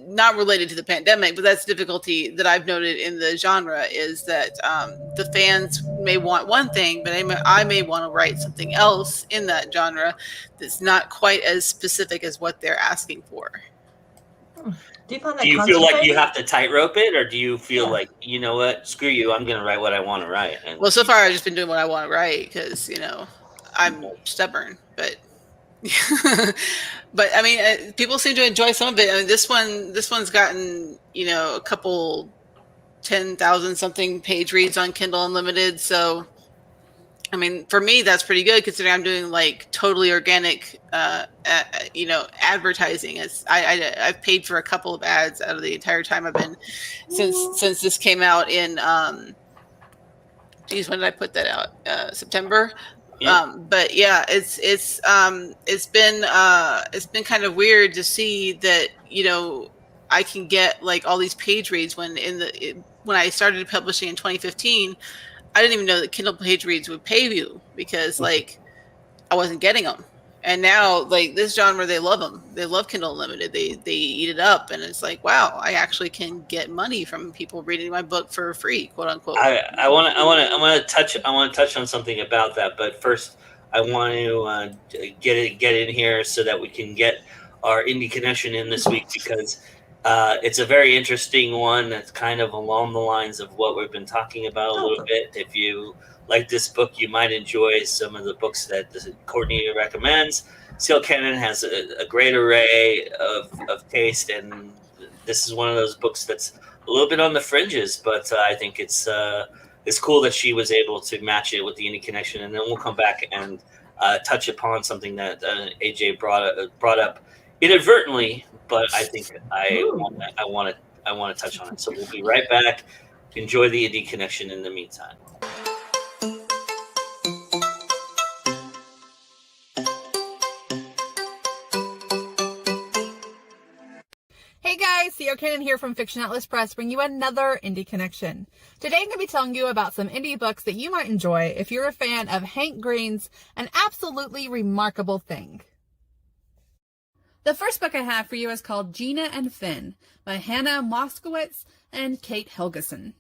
not related to the pandemic, but that's difficulty that I've noted in the genre, is that the fans may want one thing, but I may want to write something else in that genre that's not quite as specific as what they're asking for. Do you find that Do you feel like you have to tightrope it, or do you feel like, you know what, screw you, I'm going to write what I want to write? And well, so far I've just been doing what I want to write because, I'm stubborn, but but I mean, people seem to enjoy some of it. I mean, this one's gotten, a couple 10,000 something page reads on Kindle Unlimited. So, I mean, for me, that's pretty good considering I'm doing like totally organic, advertising. I've paid for a couple of ads out of the entire time I've been since this came out in, when did I put that out? September. Yeah. But yeah, it's been kind of weird to see that, I can get like all these page reads when I started publishing in 2015. I didn't even know that Kindle page reads would pay you because like I wasn't getting them. And now like this genre, they love them. They love Kindle Unlimited. They eat it up. And it's like, wow, I actually can get money from people reading my book for free, quote unquote. I want to touch on something about that. But first I want to get in here so that we can get our indie connection in this week, because it's a very interesting one that's kind of along the lines of what we've been talking about a little bit. If you like this book, you might enjoy some of the books that Courtney recommends. Seal Cannon has a great array of taste, and this is one of those books that's a little bit on the fringes, but I think it's cool that she was able to match it with the indie connection. And then we'll come back and touch upon something that AJ brought up inadvertently, but I think I want to touch on it. So we'll be right back. Enjoy the indie connection in the meantime. Hey guys, Theo Cannon here from Fiction Atlas Press, bringing you another Indie Connection. Today I'm going to be telling you about some indie books that you might enjoy if you're a fan of Hank Green's An Absolutely Remarkable Thing. The first book I have for you is called Gina and Finn by Hannah Moskowitz and Kate Helgeson.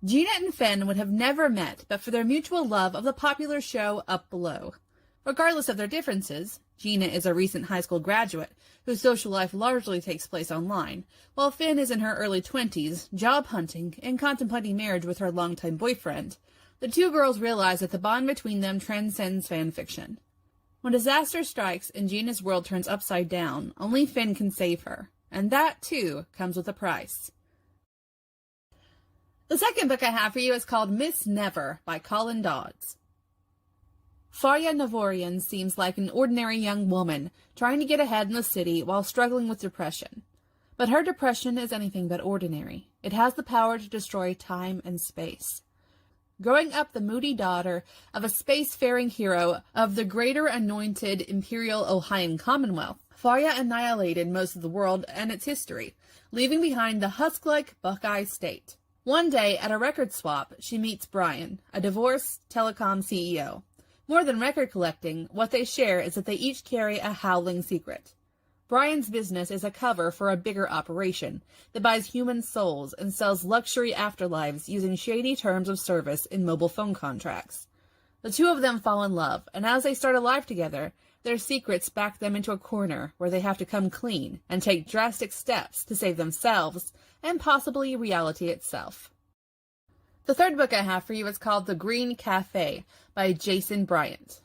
Gina and Finn would have never met but for their mutual love of the popular show Up Below. Regardless of their differences, Gina is a recent high school graduate whose social life largely takes place online, while Finn is in her early 20s, job hunting and contemplating marriage with her longtime boyfriend. The two girls realize that the bond between them transcends fan fiction. When disaster strikes and Gina's world turns upside down, only Finn can save her, and that, too, comes with a price. The second book I have for you is called Miss Never by Colin Dodds. Farya Navorian seems like an ordinary young woman trying to get ahead in the city while struggling with depression. But her depression is anything but ordinary. It has the power to destroy time and space. Growing up the moody daughter of a spacefaring hero of the Greater Anointed Imperial Ohioan Commonwealth, Farya annihilated most of the world and its history, leaving behind the husk-like Buckeye State. One day, at a record swap, she meets Brian, a divorced telecom CEO. More than record collecting, what they share is that they each carry a howling secret. Brian's business is a cover for a bigger operation that buys human souls and sells luxury afterlives using shady terms of service in mobile phone contracts. The two of them fall in love, and as they start a life together, their secrets back them into a corner where they have to come clean and take drastic steps to save themselves and possibly reality itself. The third book I have for you is called The Green Cafe by Jason Bryant.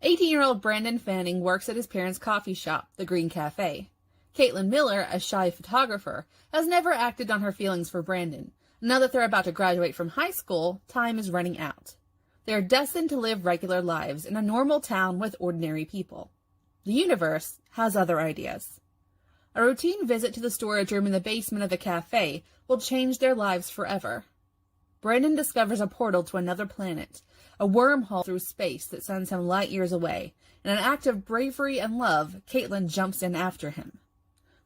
18-year-old Brandon Fanning works at his parents' coffee shop, The Green Cafe. Caitlin Miller, a shy photographer, has never acted on her feelings for Brandon. Now that they're about to graduate from high school, time is running out. They are destined to live regular lives in a normal town with ordinary people. The universe has other ideas. A routine visit to the storage room in the basement of the cafe will change their lives forever. Brandon discovers a portal to another planet, a wormhole through space that sends him light years away. In an act of bravery and love, Caitlin jumps in after him.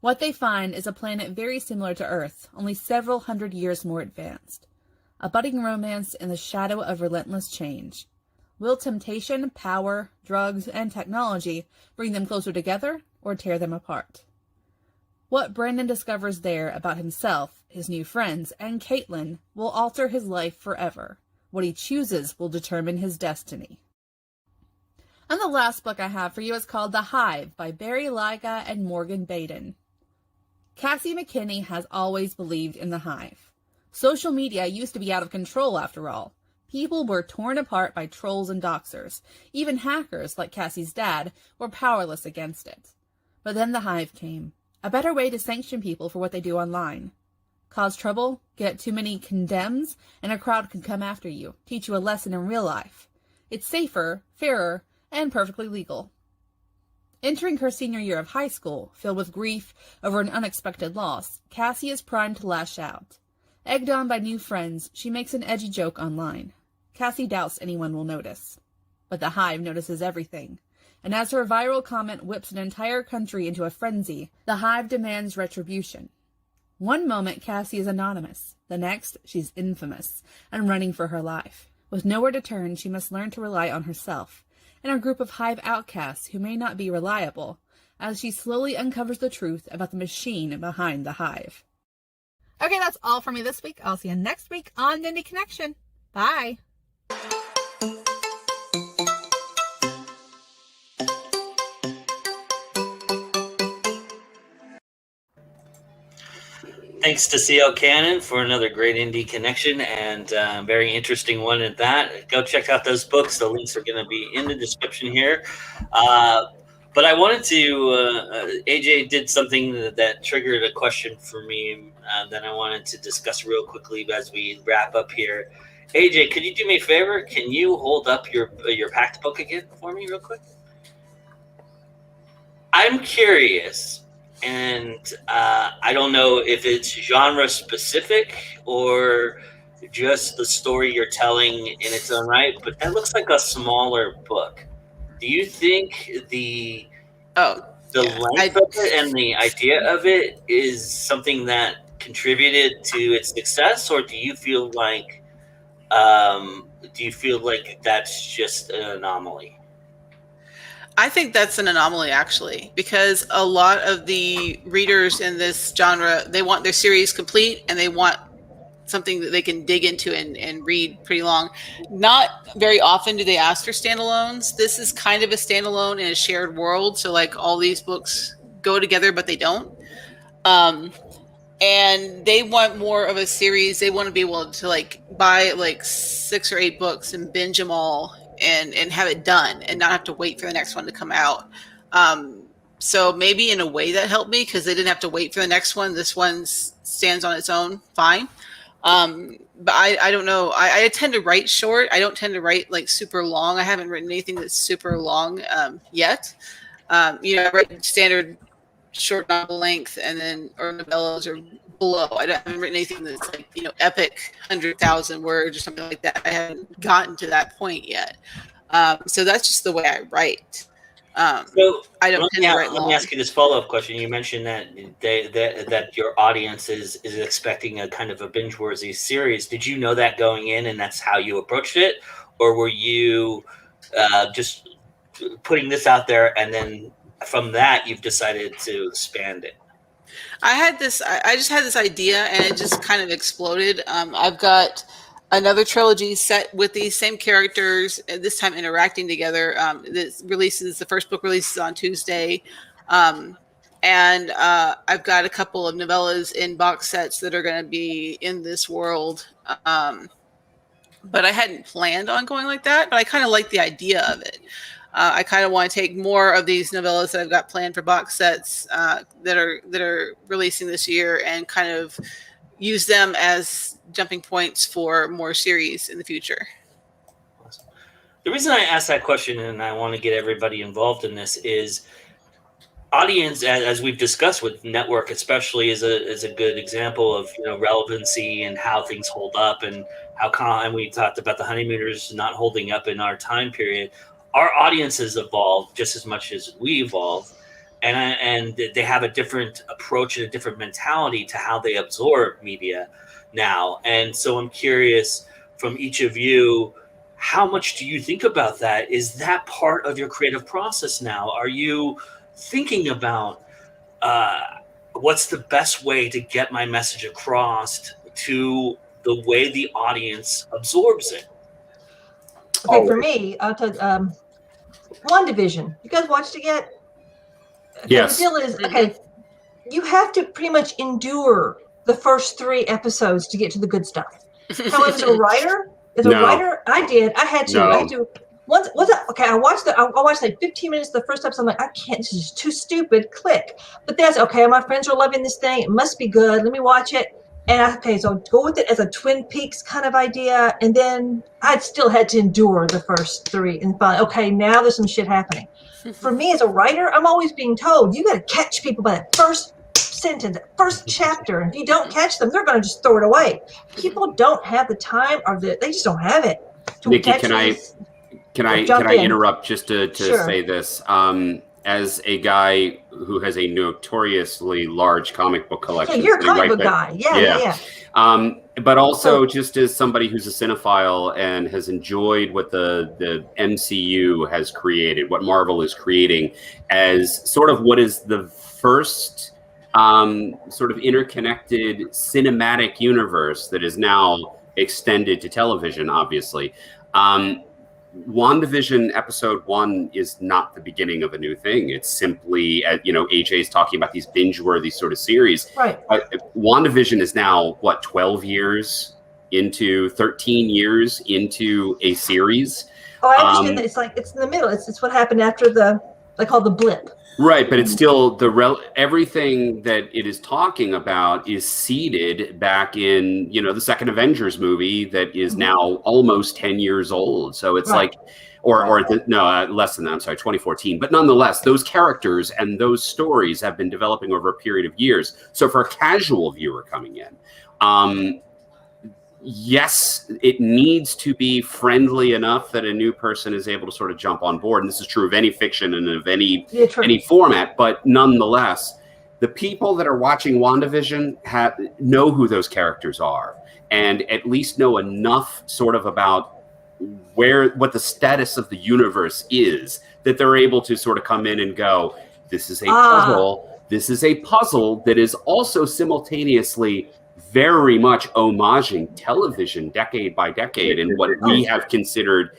What they find is a planet very similar to Earth, only several hundred years more advanced. A budding romance in the shadow of relentless change. Will temptation, power, drugs, and technology bring them closer together or tear them apart? What Brandon discovers there about himself, his new friends, and Caitlin will alter his life forever. What he chooses will determine his destiny. And the last book I have for you is called The Hive by Barry Lyga and Morgan Baden. Cassie McKinney has always believed in the Hive. Social media used to be out of control after all. People were torn apart by trolls and doxers. Even hackers, like Cassie's dad, were powerless against it. But then the Hive came. A better way to sanction people for what they do online. Cause trouble, get too many condemns, and a crowd can come after you, teach you a lesson in real life. It's safer, fairer, and perfectly legal. Entering her senior year of high school, filled with grief over an unexpected loss, Cassie is primed to lash out. Egged on by new friends, she makes an edgy joke online. Cassie doubts anyone will notice. But the Hive notices everything. And as her viral comment whips an entire country into a frenzy, the Hive demands retribution. One moment, Cassie is anonymous. The next, she's infamous and running for her life. With nowhere to turn, she must learn to rely on herself and a group of Hive outcasts who may not be reliable, as she slowly uncovers the truth about the machine behind the Hive. Okay, that's all for me this week. I'll see you next week on Indie Connection. Bye. Thanks to CL Cannon for another great indie connection and very interesting one at that. Go check out those books. The links are going to be in the description here. But I wanted to, AJ did something that triggered a question for me that I wanted to discuss real quickly as we wrap up here. AJ, could you do me a favor? Can you hold up your packed book again for me real quick? I'm curious. And I don't know if it's genre specific or just the story you're telling in its own right, but that looks like a smaller book. Do you think the length of it and the idea of it is something that contributed to its success, or do you feel like that's just an anomaly? I think that's an anomaly, actually, because a lot of the readers in this genre, they want their series complete and they want something that they can dig into and read pretty long. Not very often do they ask for standalones. This is kind of a standalone in a shared world. So like all these books go together, but they don't. And they want more of a series. They want to be able to like buy like 6 or 8 books and binge them all and have it done and not have to wait for the next one to come out. So maybe in a way that helped me because they didn't have to wait for the next one. This one stands on its own fine. But I don't know. I tend to write short. I don't tend to write like super long. I haven't written anything that's super long yet. I write standard short novel length and then or novellas or below. I haven't written anything that's like, epic 100,000 words or something like that. I haven't gotten to that point yet. So that's just the way I write. So I don't tend to write long. Let me ask you this follow-up question. You mentioned that that your audience is expecting a kind of a binge-worthy series. Did you know that going in, and that's how you approached it, or were you just putting this out there, and then from that you've decided to expand it? I just had this idea, and it just kind of exploded. I've got another trilogy set with these same characters, this time interacting together. The first book releases on Tuesday. And I've got a couple of novellas in box sets that are going to be in this world. But I hadn't planned on going like that, but I kind of like the idea of it. I kind of want to take more of these novellas that I've got planned for box sets that are releasing this year and kind of use them as jumping points for more series in the future. Awesome. The reason I asked that question, and I want to get everybody involved in this, is audience, as we've discussed with network especially, is a good example of relevancy and how things hold up, and and we talked about the honeymooners not holding up in our time period. Our audience has evolved just as much as we evolve. And they have a different approach and a different mentality to how they absorb media now. And so I'm curious from each of you, how much do you think about that? Is that part of your creative process now? Are you thinking about what's the best way to get my message across to the way the audience absorbs it? Okay, for me, I'll tell WandaVision. You guys watched it yet? Okay, Yes. The deal is, okay, you have to pretty much endure the first 3 episodes to get to the good stuff. However, as a writer, I did. I had to. No. I had to. I watched like 15 minutes of the first episode. I'm like, I can't. This is too stupid. Click. But that's okay. My friends are loving this thing. It must be good. Let me watch it. And so go with it as a Twin Peaks kind of idea. And then I still had to endure the first 3 and find, okay, now there's some shit happening. For me as a writer, I'm always being told, you got to catch people by that first sentence, that first chapter. And if you don't catch them, they're going to just throw it away. People don't have the time, or they just don't have it. Nikki, can I interrupt just to Sure. say this? As a guy who has a notoriously large comic book collection. Yeah, you're a comic book guy. Yeah. But also just as somebody who's a cinephile and has enjoyed what the MCU has created, what Marvel is creating as sort of what is the first sort of interconnected cinematic universe that is now extended to television, obviously. WandaVision episode 1 is not the beginning of a new thing. It's simply, AJ is talking about these binge-worthy sort of series. Right. WandaVision is now, 12 years into, 13 years into a series. Oh, I understand that. It's like, it's in the middle. It's what happened after they call the blip. Right, but it's still everything that it is talking about is seeded back in, the second Avengers movie that is now almost 10 years old. So it's Right. less than that. I'm sorry, 2014. But nonetheless, those characters and those stories have been developing over a period of years. So for a casual viewer coming in, yes, it needs to be friendly enough that a new person is able to sort of jump on board. And this is true of any fiction and of any format. But nonetheless, the people that are watching WandaVision know who those characters are and at least know enough sort of about what the status of the universe is that they're able to sort of come in and go, this is a puzzle. This is a puzzle that is also simultaneously very much homaging television decade by decade and what we have considered,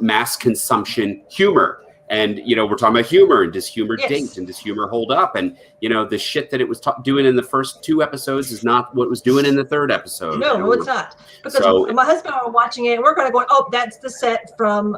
mass consumption humor. And, we're talking about humor, and does humor date, and does humor hold up? And, the shit that it was doing in the first 2 episodes is not what it was doing in the 3rd episode. No, it's not. Because my husband and I were watching it, and we're going to go, oh, that's the set from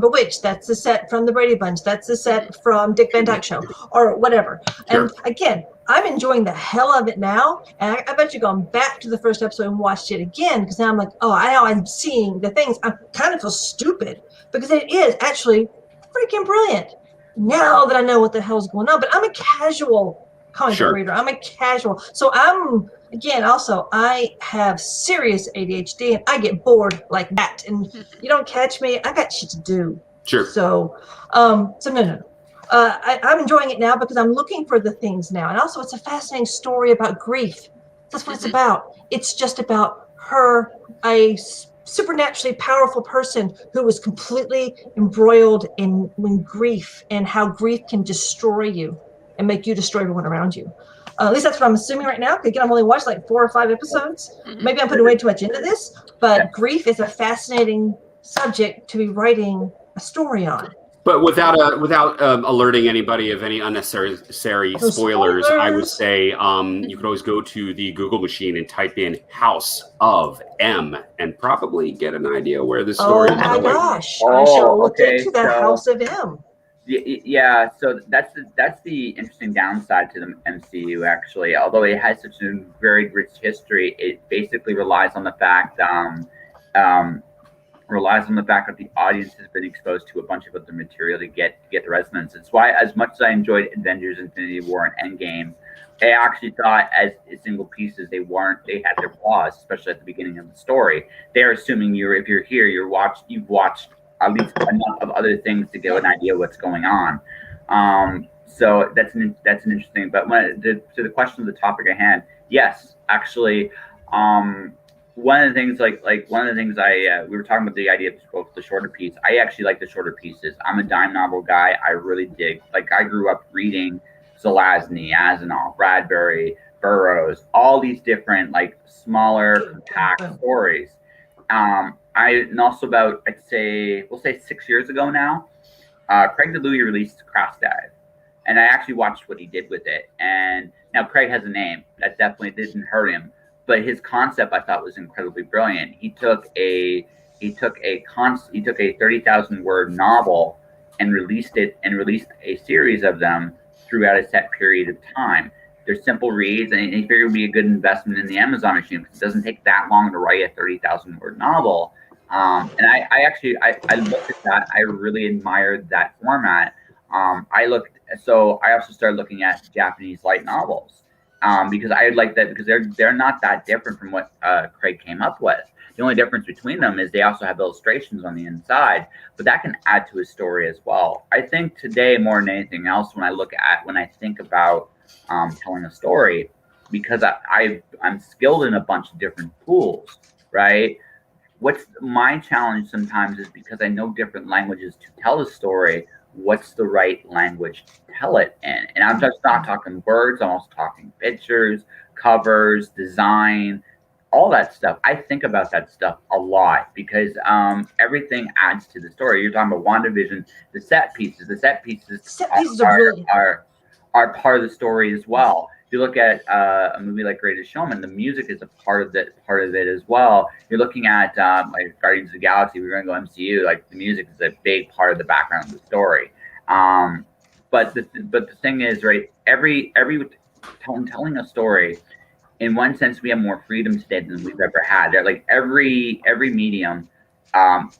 Bewitched. That's the set from the Brady Bunch. That's the set from Dick Van Dyke Show, or whatever. Sure. And again, I'm enjoying the hell of it now. And I bet you going back to the first episode and watched it again, because now I'm like, oh, I'm seeing the things. I kind of feel stupid, because it is actually freaking brilliant now that I know what the hell's going on. But I'm a casual comic book reader. I'm a casual. So I have serious ADHD, and I get bored like that. And you don't catch me, I got shit to do. Sure. So no. I'm enjoying it now because I'm looking for the things now. And also it's a fascinating story about grief. That's what it's about. It's just about her, a supernaturally powerful person who was completely embroiled in grief, and how grief can destroy you and make you destroy everyone around you. At least that's what I'm assuming right now. Again, I've only watched like 4 or 5 episodes. Maybe I'm putting way too much into this, but grief is a fascinating subject to be writing a story on. But without alerting anybody of any unnecessary spoilers, I would say you could always go to the Google machine and type in House of M and probably get an idea where the story is going. Oh my gosh! I shall look into the House of M. Yeah, so that's the interesting downside to the MCU, actually. Although it has such a very rich history, it basically relies on the fact that the audience has been exposed to a bunch of other material to get the resonance. It's why, as much as I enjoyed Avengers: Infinity War and Endgame, I actually thought as single pieces they had their flaws, especially at the beginning of the story. They're assuming if you're here, you've watched at least enough of other things to get an idea what's going on. So that's an interesting. But to the question of the topic at hand, yes, actually. One of the things, we were talking about the idea of the shorter piece. I actually like the shorter pieces. I'm a dime novel guy. I really dig. I grew up reading Zelazny, Asimov, Bradbury, Burroughs, all these different smaller, compact stories. And also about we'll say 6 years ago now, Craig DeLuey released Crash Dive, and I actually watched what he did with it. And now Craig has a name that definitely didn't hurt him. But his concept I thought was incredibly brilliant. He took a 30,000 word novel and released a series of them throughout a set period of time. They're simple reads, and he figured it would be a good investment in the Amazon machine because it doesn't take that long to write a 30,000 word novel. And I looked at that. I really admired that format. I also started looking at Japanese light novels. Because I like that because they're not that different from what Craig came up with. The only difference between them is they also have illustrations on the inside, but that can add to a story as well. I think today more than anything else, when I think about telling a story, because I'm skilled in a bunch of different tools, right? What's my challenge sometimes is because I know different languages to tell a story. What's the right language to tell it in? And I'm just not talking words. I'm also talking pictures, covers, design, all that stuff. I think about that stuff a lot because everything adds to the story. You're talking about WandaVision, the set pieces. The set pieces are part of the story as well. If you look at a movie like Greatest Showman, the music is a part of it as well. You're looking at Guardians of the Galaxy. We're going to go MCU. The music is a big part of the background of the story. But the thing is, right? Every telling a story, in one sense, we have more freedom today than we've ever had. They're every medium,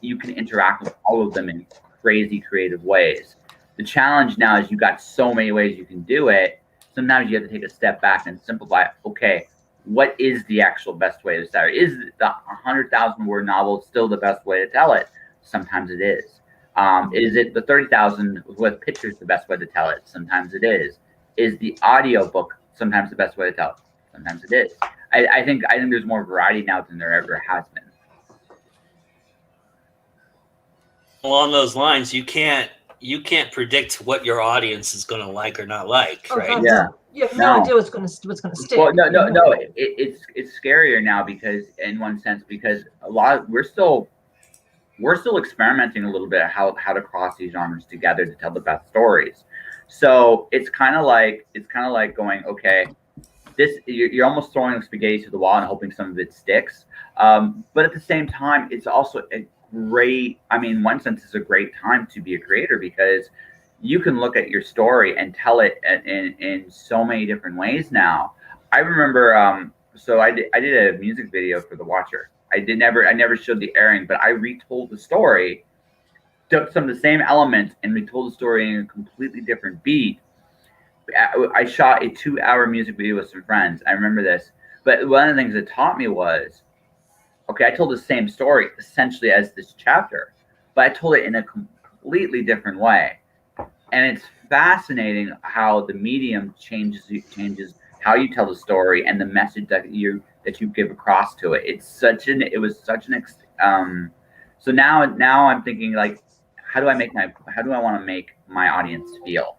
you can interact with all of them in crazy creative ways. The challenge now is you've got so many ways you can do it. Sometimes you have to take a step back and simplify. Okay, what is the actual best way to tell it? Is the 100,000 word novel still the best way to tell it? Sometimes it is. Is it the 30,000 with pictures the best way to tell it? Sometimes it is. Is the audiobook sometimes the best way to tell it? Sometimes it is. I think there's more variety now than there ever has been. Along those lines, you can't predict what your audience is going to like or not like, right? Yeah. You have no No. idea what's going to stick. Well, no. You have idea. It's scarier now because, in one sense, because we're still experimenting a little bit how to cross these genres together to tell the best stories. So it's kind of like going, okay, you're almost throwing spaghetti to the wall and hoping some of it sticks. But at the same time, it's also a great. I mean, in one sense, it's a great time to be a creator because you can look at your story and tell it in so many different ways now. I remember, so I did a music video for The Watcher. I never showed the airing, but I retold the story, took some of the same elements and retold the story in a completely different beat. I shot a 2-hour music video with some friends. I remember this. But one of the things it taught me was, okay, I told the same story essentially as this chapter, but I told it in a completely different way. And it's fascinating how the medium changes how you tell the story and the message that you give across to it. So now I'm thinking, like, how do I want to make my audience feel?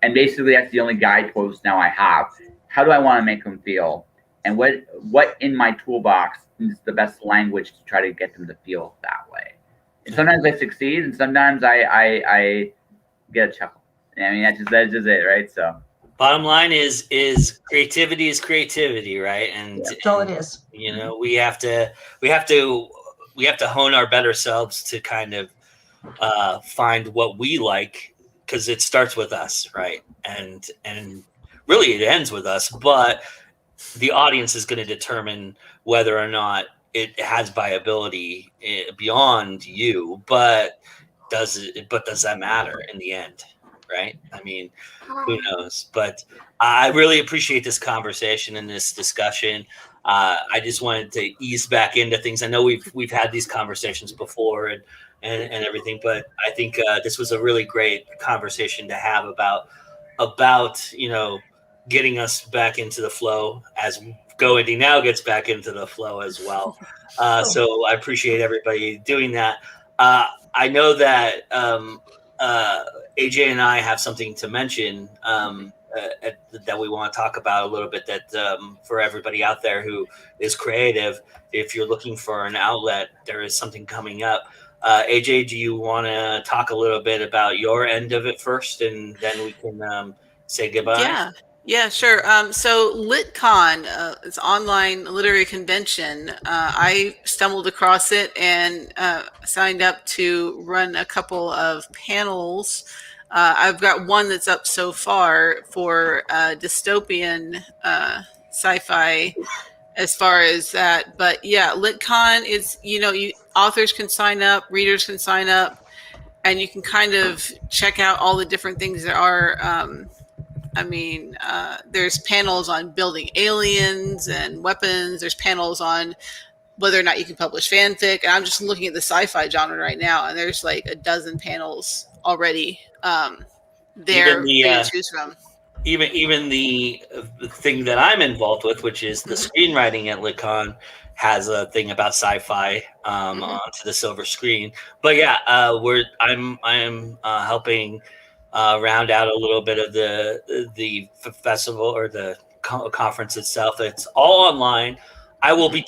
And basically that's the only guidepost now I have. How do I want to make them feel? And what in my toolbox is the best language to try to get them to feel that way? And sometimes I succeed and sometimes I get a chuckle. I mean, that's just it, right? So bottom line is creativity is creativity, right? And that's all it is. You know, we have to hone our better selves to kind of find what we like, because it starts with us, right? And really it ends with us, but the audience is going to determine whether or not it has viability beyond you. But does that matter in the end? Right? I mean, who knows? But I really appreciate this conversation and this discussion. I just wanted to ease back into things. I know we've had these conversations before and everything, but I think this was a really great conversation to have about getting us back into the flow as Go Indie Now gets back into the flow as well. So I appreciate everybody doing that. I know that AJ and I have something to mention that we want to talk about a little bit, that for everybody out there who is creative, if you're looking for an outlet, there is something coming up. AJ, do you want to talk a little bit about your end of it first, and then we can say goodbye? Yeah, sure. So LitCon, it's online literary convention. I stumbled across it and signed up to run a couple of panels. I've got one that's up so far for dystopian sci-fi as far as that. But yeah, LitCon is, authors can sign up, readers can sign up, and you can kind of check out all the different things there are. There's panels on building aliens and weapons. There's panels on whether or not you can publish fanfic. And I'm just looking at the sci-fi genre right now, and there's like a dozen panels already there to choose from. Even the thing that I'm involved with, which is the screenwriting at LitCon, has a thing about sci-fi onto the silver screen. But yeah, I'm helping round out a little bit of the festival or the conference itself. It's all online. I will be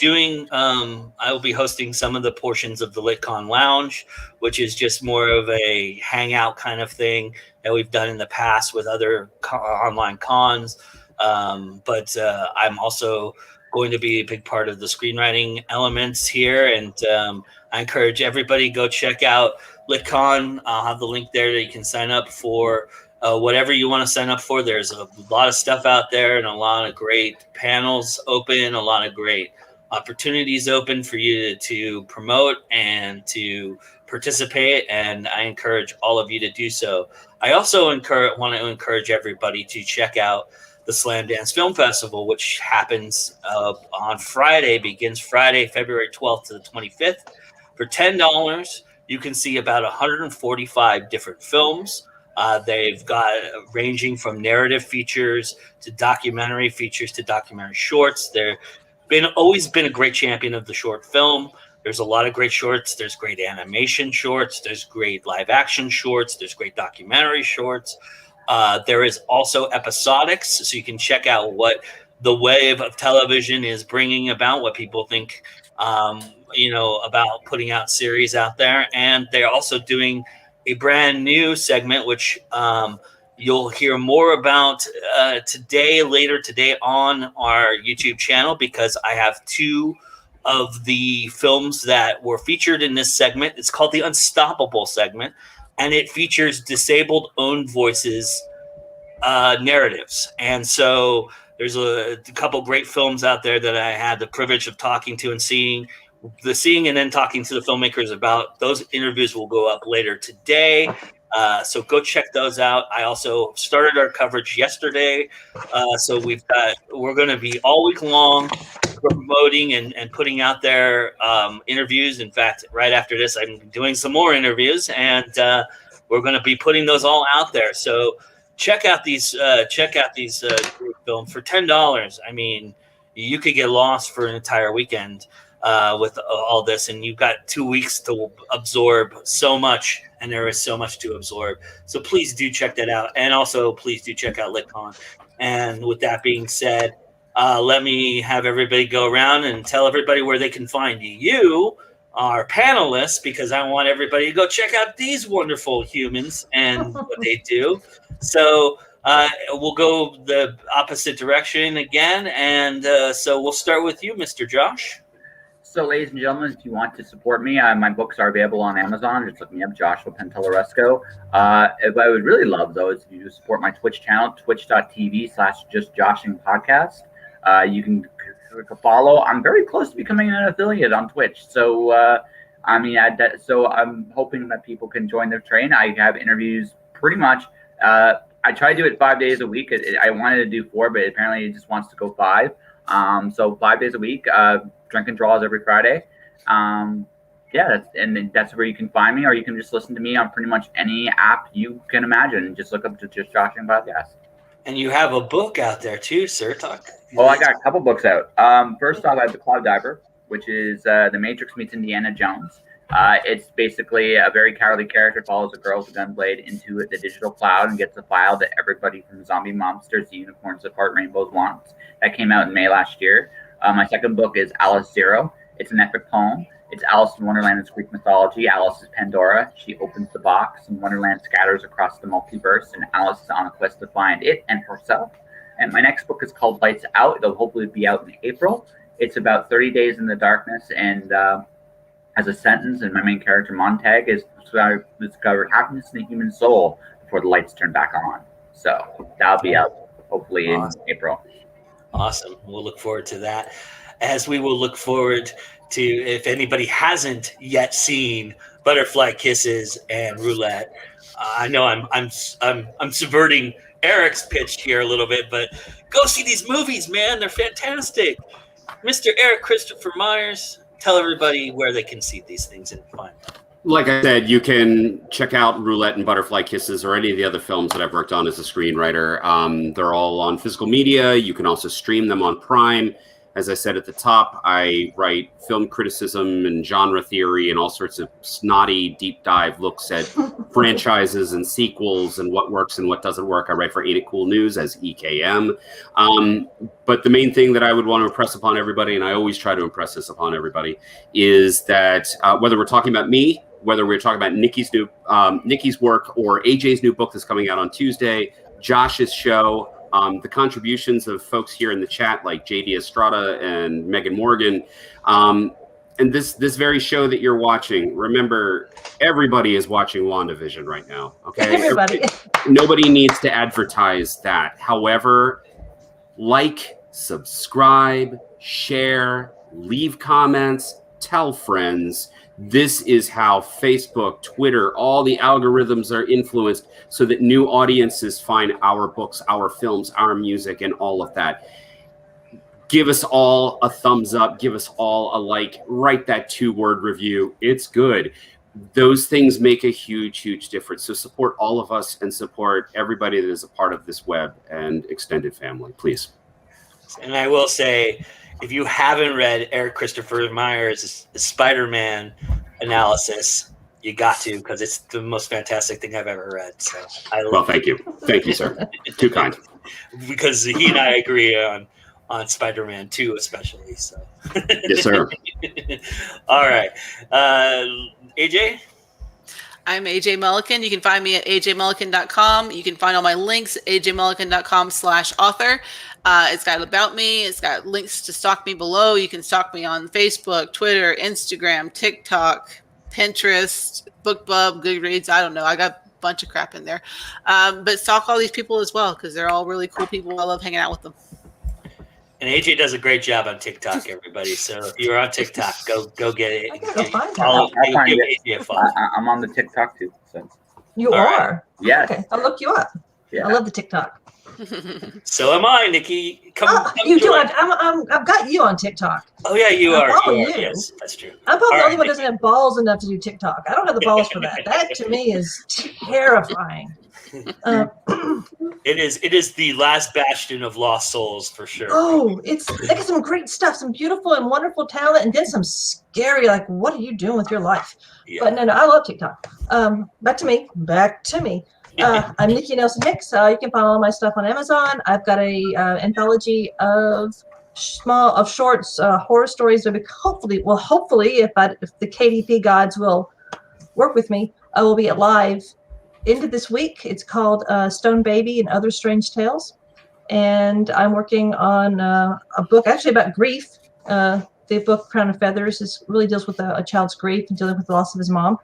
hosting some of the portions of the LitCon Lounge, which is just more of a hangout kind of thing that we've done in the past with other online cons. But I'm also going to be a big part of the screenwriting elements here. And I encourage everybody, go check out LitCon. I'll have the link there that you can sign up for whatever you want to sign up for. There's a lot of stuff out there and a lot of great panels open, a lot of great opportunities open for you to promote and to participate. And I encourage all of you to do so. I also want to encourage everybody to check out the SLAMDANCE Film Festival, which happens on Friday, begins Friday, February 12th to the 25th. For $10, you can see about 145 different films. They've got ranging from narrative features to documentary features to documentary shorts. They've always been a great champion of the short film. There's a lot of great shorts. There's great animation shorts. There's great live action shorts. There's great documentary shorts. There is also episodics, so you can check out what the wave of television is bringing about, what people think, about putting out series out there. And they're also doing a brand new segment, which you'll hear more about later today on our YouTube channel, because I have two of the films that were featured in this segment. It's called the Unstoppable segment, and it features disabled owned voices narratives. And so there's a couple great films out there that I had the privilege of talking to and seeing and then talking to the filmmakers about. Those interviews will go up later today. So go check those out. I also started our coverage yesterday. So we're going to be all week long promoting and putting out there interviews. In fact, right after this, I'm doing some more interviews, and we're going to be putting those all out there. So check out these group films for $10. I mean, you could get lost for an entire weekend with all this, and you've got 2 weeks to absorb so much, and there is so much to absorb. So please do check that out, and also please do check out LITCON. And with that being said, let me have everybody go around and tell everybody where they can find you. You are panelists, because I want everybody to go check out these wonderful humans and what they do. So we'll go the opposite direction again. And so we'll start with you, Mr. Josh. So, ladies and gentlemen, if you want to support me, my books are available on Amazon. Just look me up, Joshua Pantalleresco. If I would really love, though, is if you support my Twitch channel, twitch.tv/justjoshingpodcast. You can click a follow. I'm very close to becoming an affiliate on Twitch. So, I'm hoping that people can join the train. I have interviews pretty much. I try to do it 5 days a week. I wanted to do 4, but apparently it just wants to go 5. So 5 days a week, drink and draws every Friday. That's where you can find me, or you can just listen to me on pretty much any app you can imagine. Just look up to Just Joshing Podcast. And you have a book out there too, sir. Talk. Oh, I got a couple books out. First off, I have The Cloud Diver, which is The Matrix meets Indiana Jones. It's basically a very cowardly character follows a girl with a gunblade into the digital cloud and gets a file that everybody from zombie monsters to unicorns to part rainbows wants. That came out in May last year. My second book is Alice Zero. It's an epic poem. It's Alice in Wonderland in Greek mythology. Alice is Pandora. She opens the box, and Wonderland scatters across the multiverse, and Alice is on a quest to find it and herself. And my next book is called Lights Out. It'll hopefully be out in April. It's about 30 days in the darkness, and as a sentence, and my main character, Montag, is to discover happiness in the human soul before the lights turn back on. So that'll be out hopefully in April. Awesome. We'll look forward to that, as we will look forward to, if anybody hasn't yet seen Butterfly Kisses and Roulette. I know I'm subverting Eric's pitch here a little bit, but go see these movies, man. They're fantastic. Mr. Eric Christopher Myers, tell everybody where they can see these things and find them. Like I said, you can check out Roulette and Butterfly Kisses or any of the other films that I've worked on as a screenwriter. They're all on physical media. You can also stream them on Prime. As I said at the top, I write film criticism and genre theory and all sorts of snotty, deep dive looks at franchises and sequels and what works and what doesn't work. I write for Ain't It Cool News as EKM. But the main thing that I would want to impress upon everybody, and I always try to impress this upon everybody, is that whether we're talking about me, whether we're talking about Nikki's work, or AJ's new book that's coming out on Tuesday, Josh's show, the contributions of folks here in the chat like JD Estrada and Megan Morgan, and this very show that you're watching. Remember, everybody is watching WandaVision right now. Okay, Everybody. Nobody needs to advertise that. However, like, subscribe, share, leave comments, tell friends. This is how Facebook, Twitter, all the algorithms are influenced so that new audiences find our books, our films, our music, and all of that. Give us all a thumbs up. Give us all a like. Write that 2-word review. It's good. Those things make a huge, huge difference. So support all of us and support everybody that is a part of this web and extended family, please. And I will say, if you haven't read Eric Christopher Myers' Spider-Man analysis, you got to, because it's the most fantastic thing I've ever read. So Well, thank you. Thank you, sir. Too kind. Because he and I agree on Spider-Man 2 especially. So Yes, sir. all right. AJ? I'm AJ Mullican. You can find me at ajmullican.com. You can find all my links at ajmullican.com/author. It's got about me. It's got links to stalk me below. You can stalk me on Facebook, Twitter, Instagram, TikTok, Pinterest, BookBub, Goodreads. I don't know. I got a bunch of crap in there. But stalk all these people as well, because they're all really cool people. I love hanging out with them. And AJ does a great job on TikTok, everybody. So if you're on TikTok, go get it. I gotta go find that. Follow, I'll find give it. AJ a follow. I'm on the TikTok too. So You All right. are? yes. Okay, I'll look you up. Yeah. I love the TikTok. So am I, Nikki. Come You do. join. I've got you on TikTok. Oh yeah, you I are. follow you. Yes, that's true. I'm probably All the only right. one who doesn't have balls enough to do TikTok. I don't have the balls for that. That to me is terrifying. It is the last bastion of lost souls for sure. Oh, it's like some great stuff, some beautiful and wonderful talent, and then some scary. Like, what are you doing with your life? Yeah. But no, I love TikTok. Back to me. I'm Nikki Nelson Hicks. You can find all my stuff on Amazon. I've got a anthology of shorts, horror stories. That hopefully, if the KDP gods will work with me, I will be live into this week. It's called Stone Baby and Other Strange Tales, and I'm working on a book actually about grief. The book Crown of Feathers really deals with a child's grief and dealing with the loss of his mom.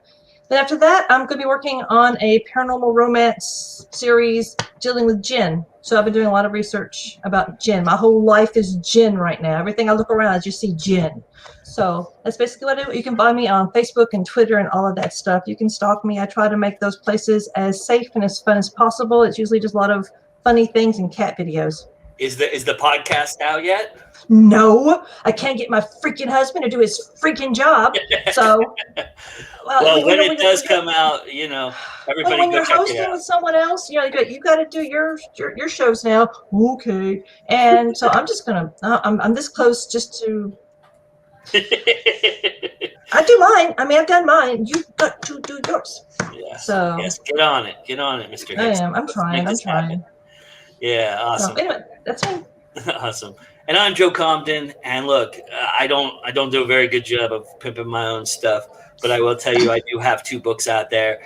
Then after that, I'm going to be working on a paranormal romance series dealing with Jin. So I've been doing a lot of research about Jin. My whole life is Jin right now. Everything I look around, I just see Jin. So that's basically what I do. You can find me on Facebook and Twitter and all of that stuff. You can stalk me. I try to make those places as safe and as fun as possible. It's usually just a lot of funny things and cat videos. Is the podcast out yet? No, I can't get my freaking husband to do his freaking job. So, well, when it does come out, everybody when go you're check it hosting out. with someone else, you got to do your shows now. Okay, and so I'm just gonna. I'm this close just to. I do mine. I mean, I've done mine. You've got to do yours. Yeah. So yes, get on it, Mr. I Hicks. am. I'm Let's trying. make I'm this happen. trying. Yeah, awesome. So anyway, that's me. Awesome. And I'm Joe Compton. And look, I don't do a very good job of pimping my own stuff, but I will tell you, I do have 2 books out there,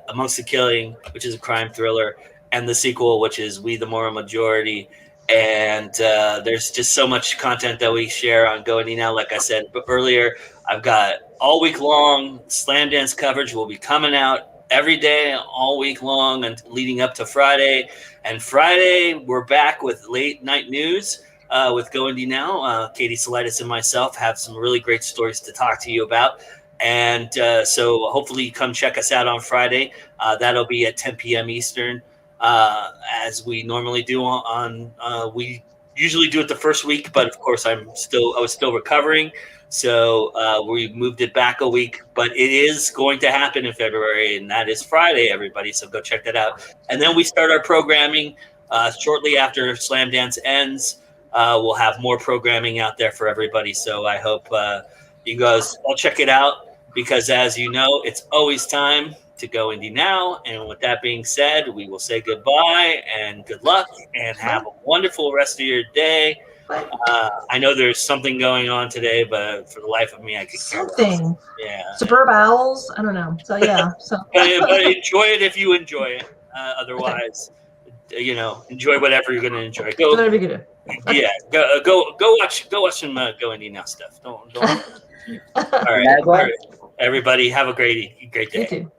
Amongst the Killing, which is a crime thriller, and the sequel, which is We the Moral Majority. And there's just so much content that we share on Go Indie Now. Like I said earlier, I've got all week long SLAMDANCE coverage will be coming out every day, all week long, and leading up to Friday. And Friday, we're back with late night news with Go Indie Now. Katie Solitis and myself have some really great stories to talk to you about. And so hopefully you come check us out on Friday. That'll be at 10 p.m. Eastern, as we normally do we usually do it the first week, but of course I was still recovering. So we moved it back a week, but it is going to happen in February, and that is Friday, everybody. So go check that out. And then we start our programming shortly after SLAMDANCE ends. We'll have more programming out there for everybody. So I hope you guys all check it out, because as you know, it's always time to Go Indie Now. And with that being said, we will say goodbye and good luck and have a wonderful rest of your day. I know there's something going on today, but for the life of me, I could care less. Something. Yeah. Suburb owls. I don't know. So yeah. So. but enjoy it if you enjoy it. Otherwise, enjoy whatever you're going to enjoy. Go. Whatever you do. Yeah. Go watch some Go Indie Now stuff. Don't. All right. Everybody, have a great day. You too.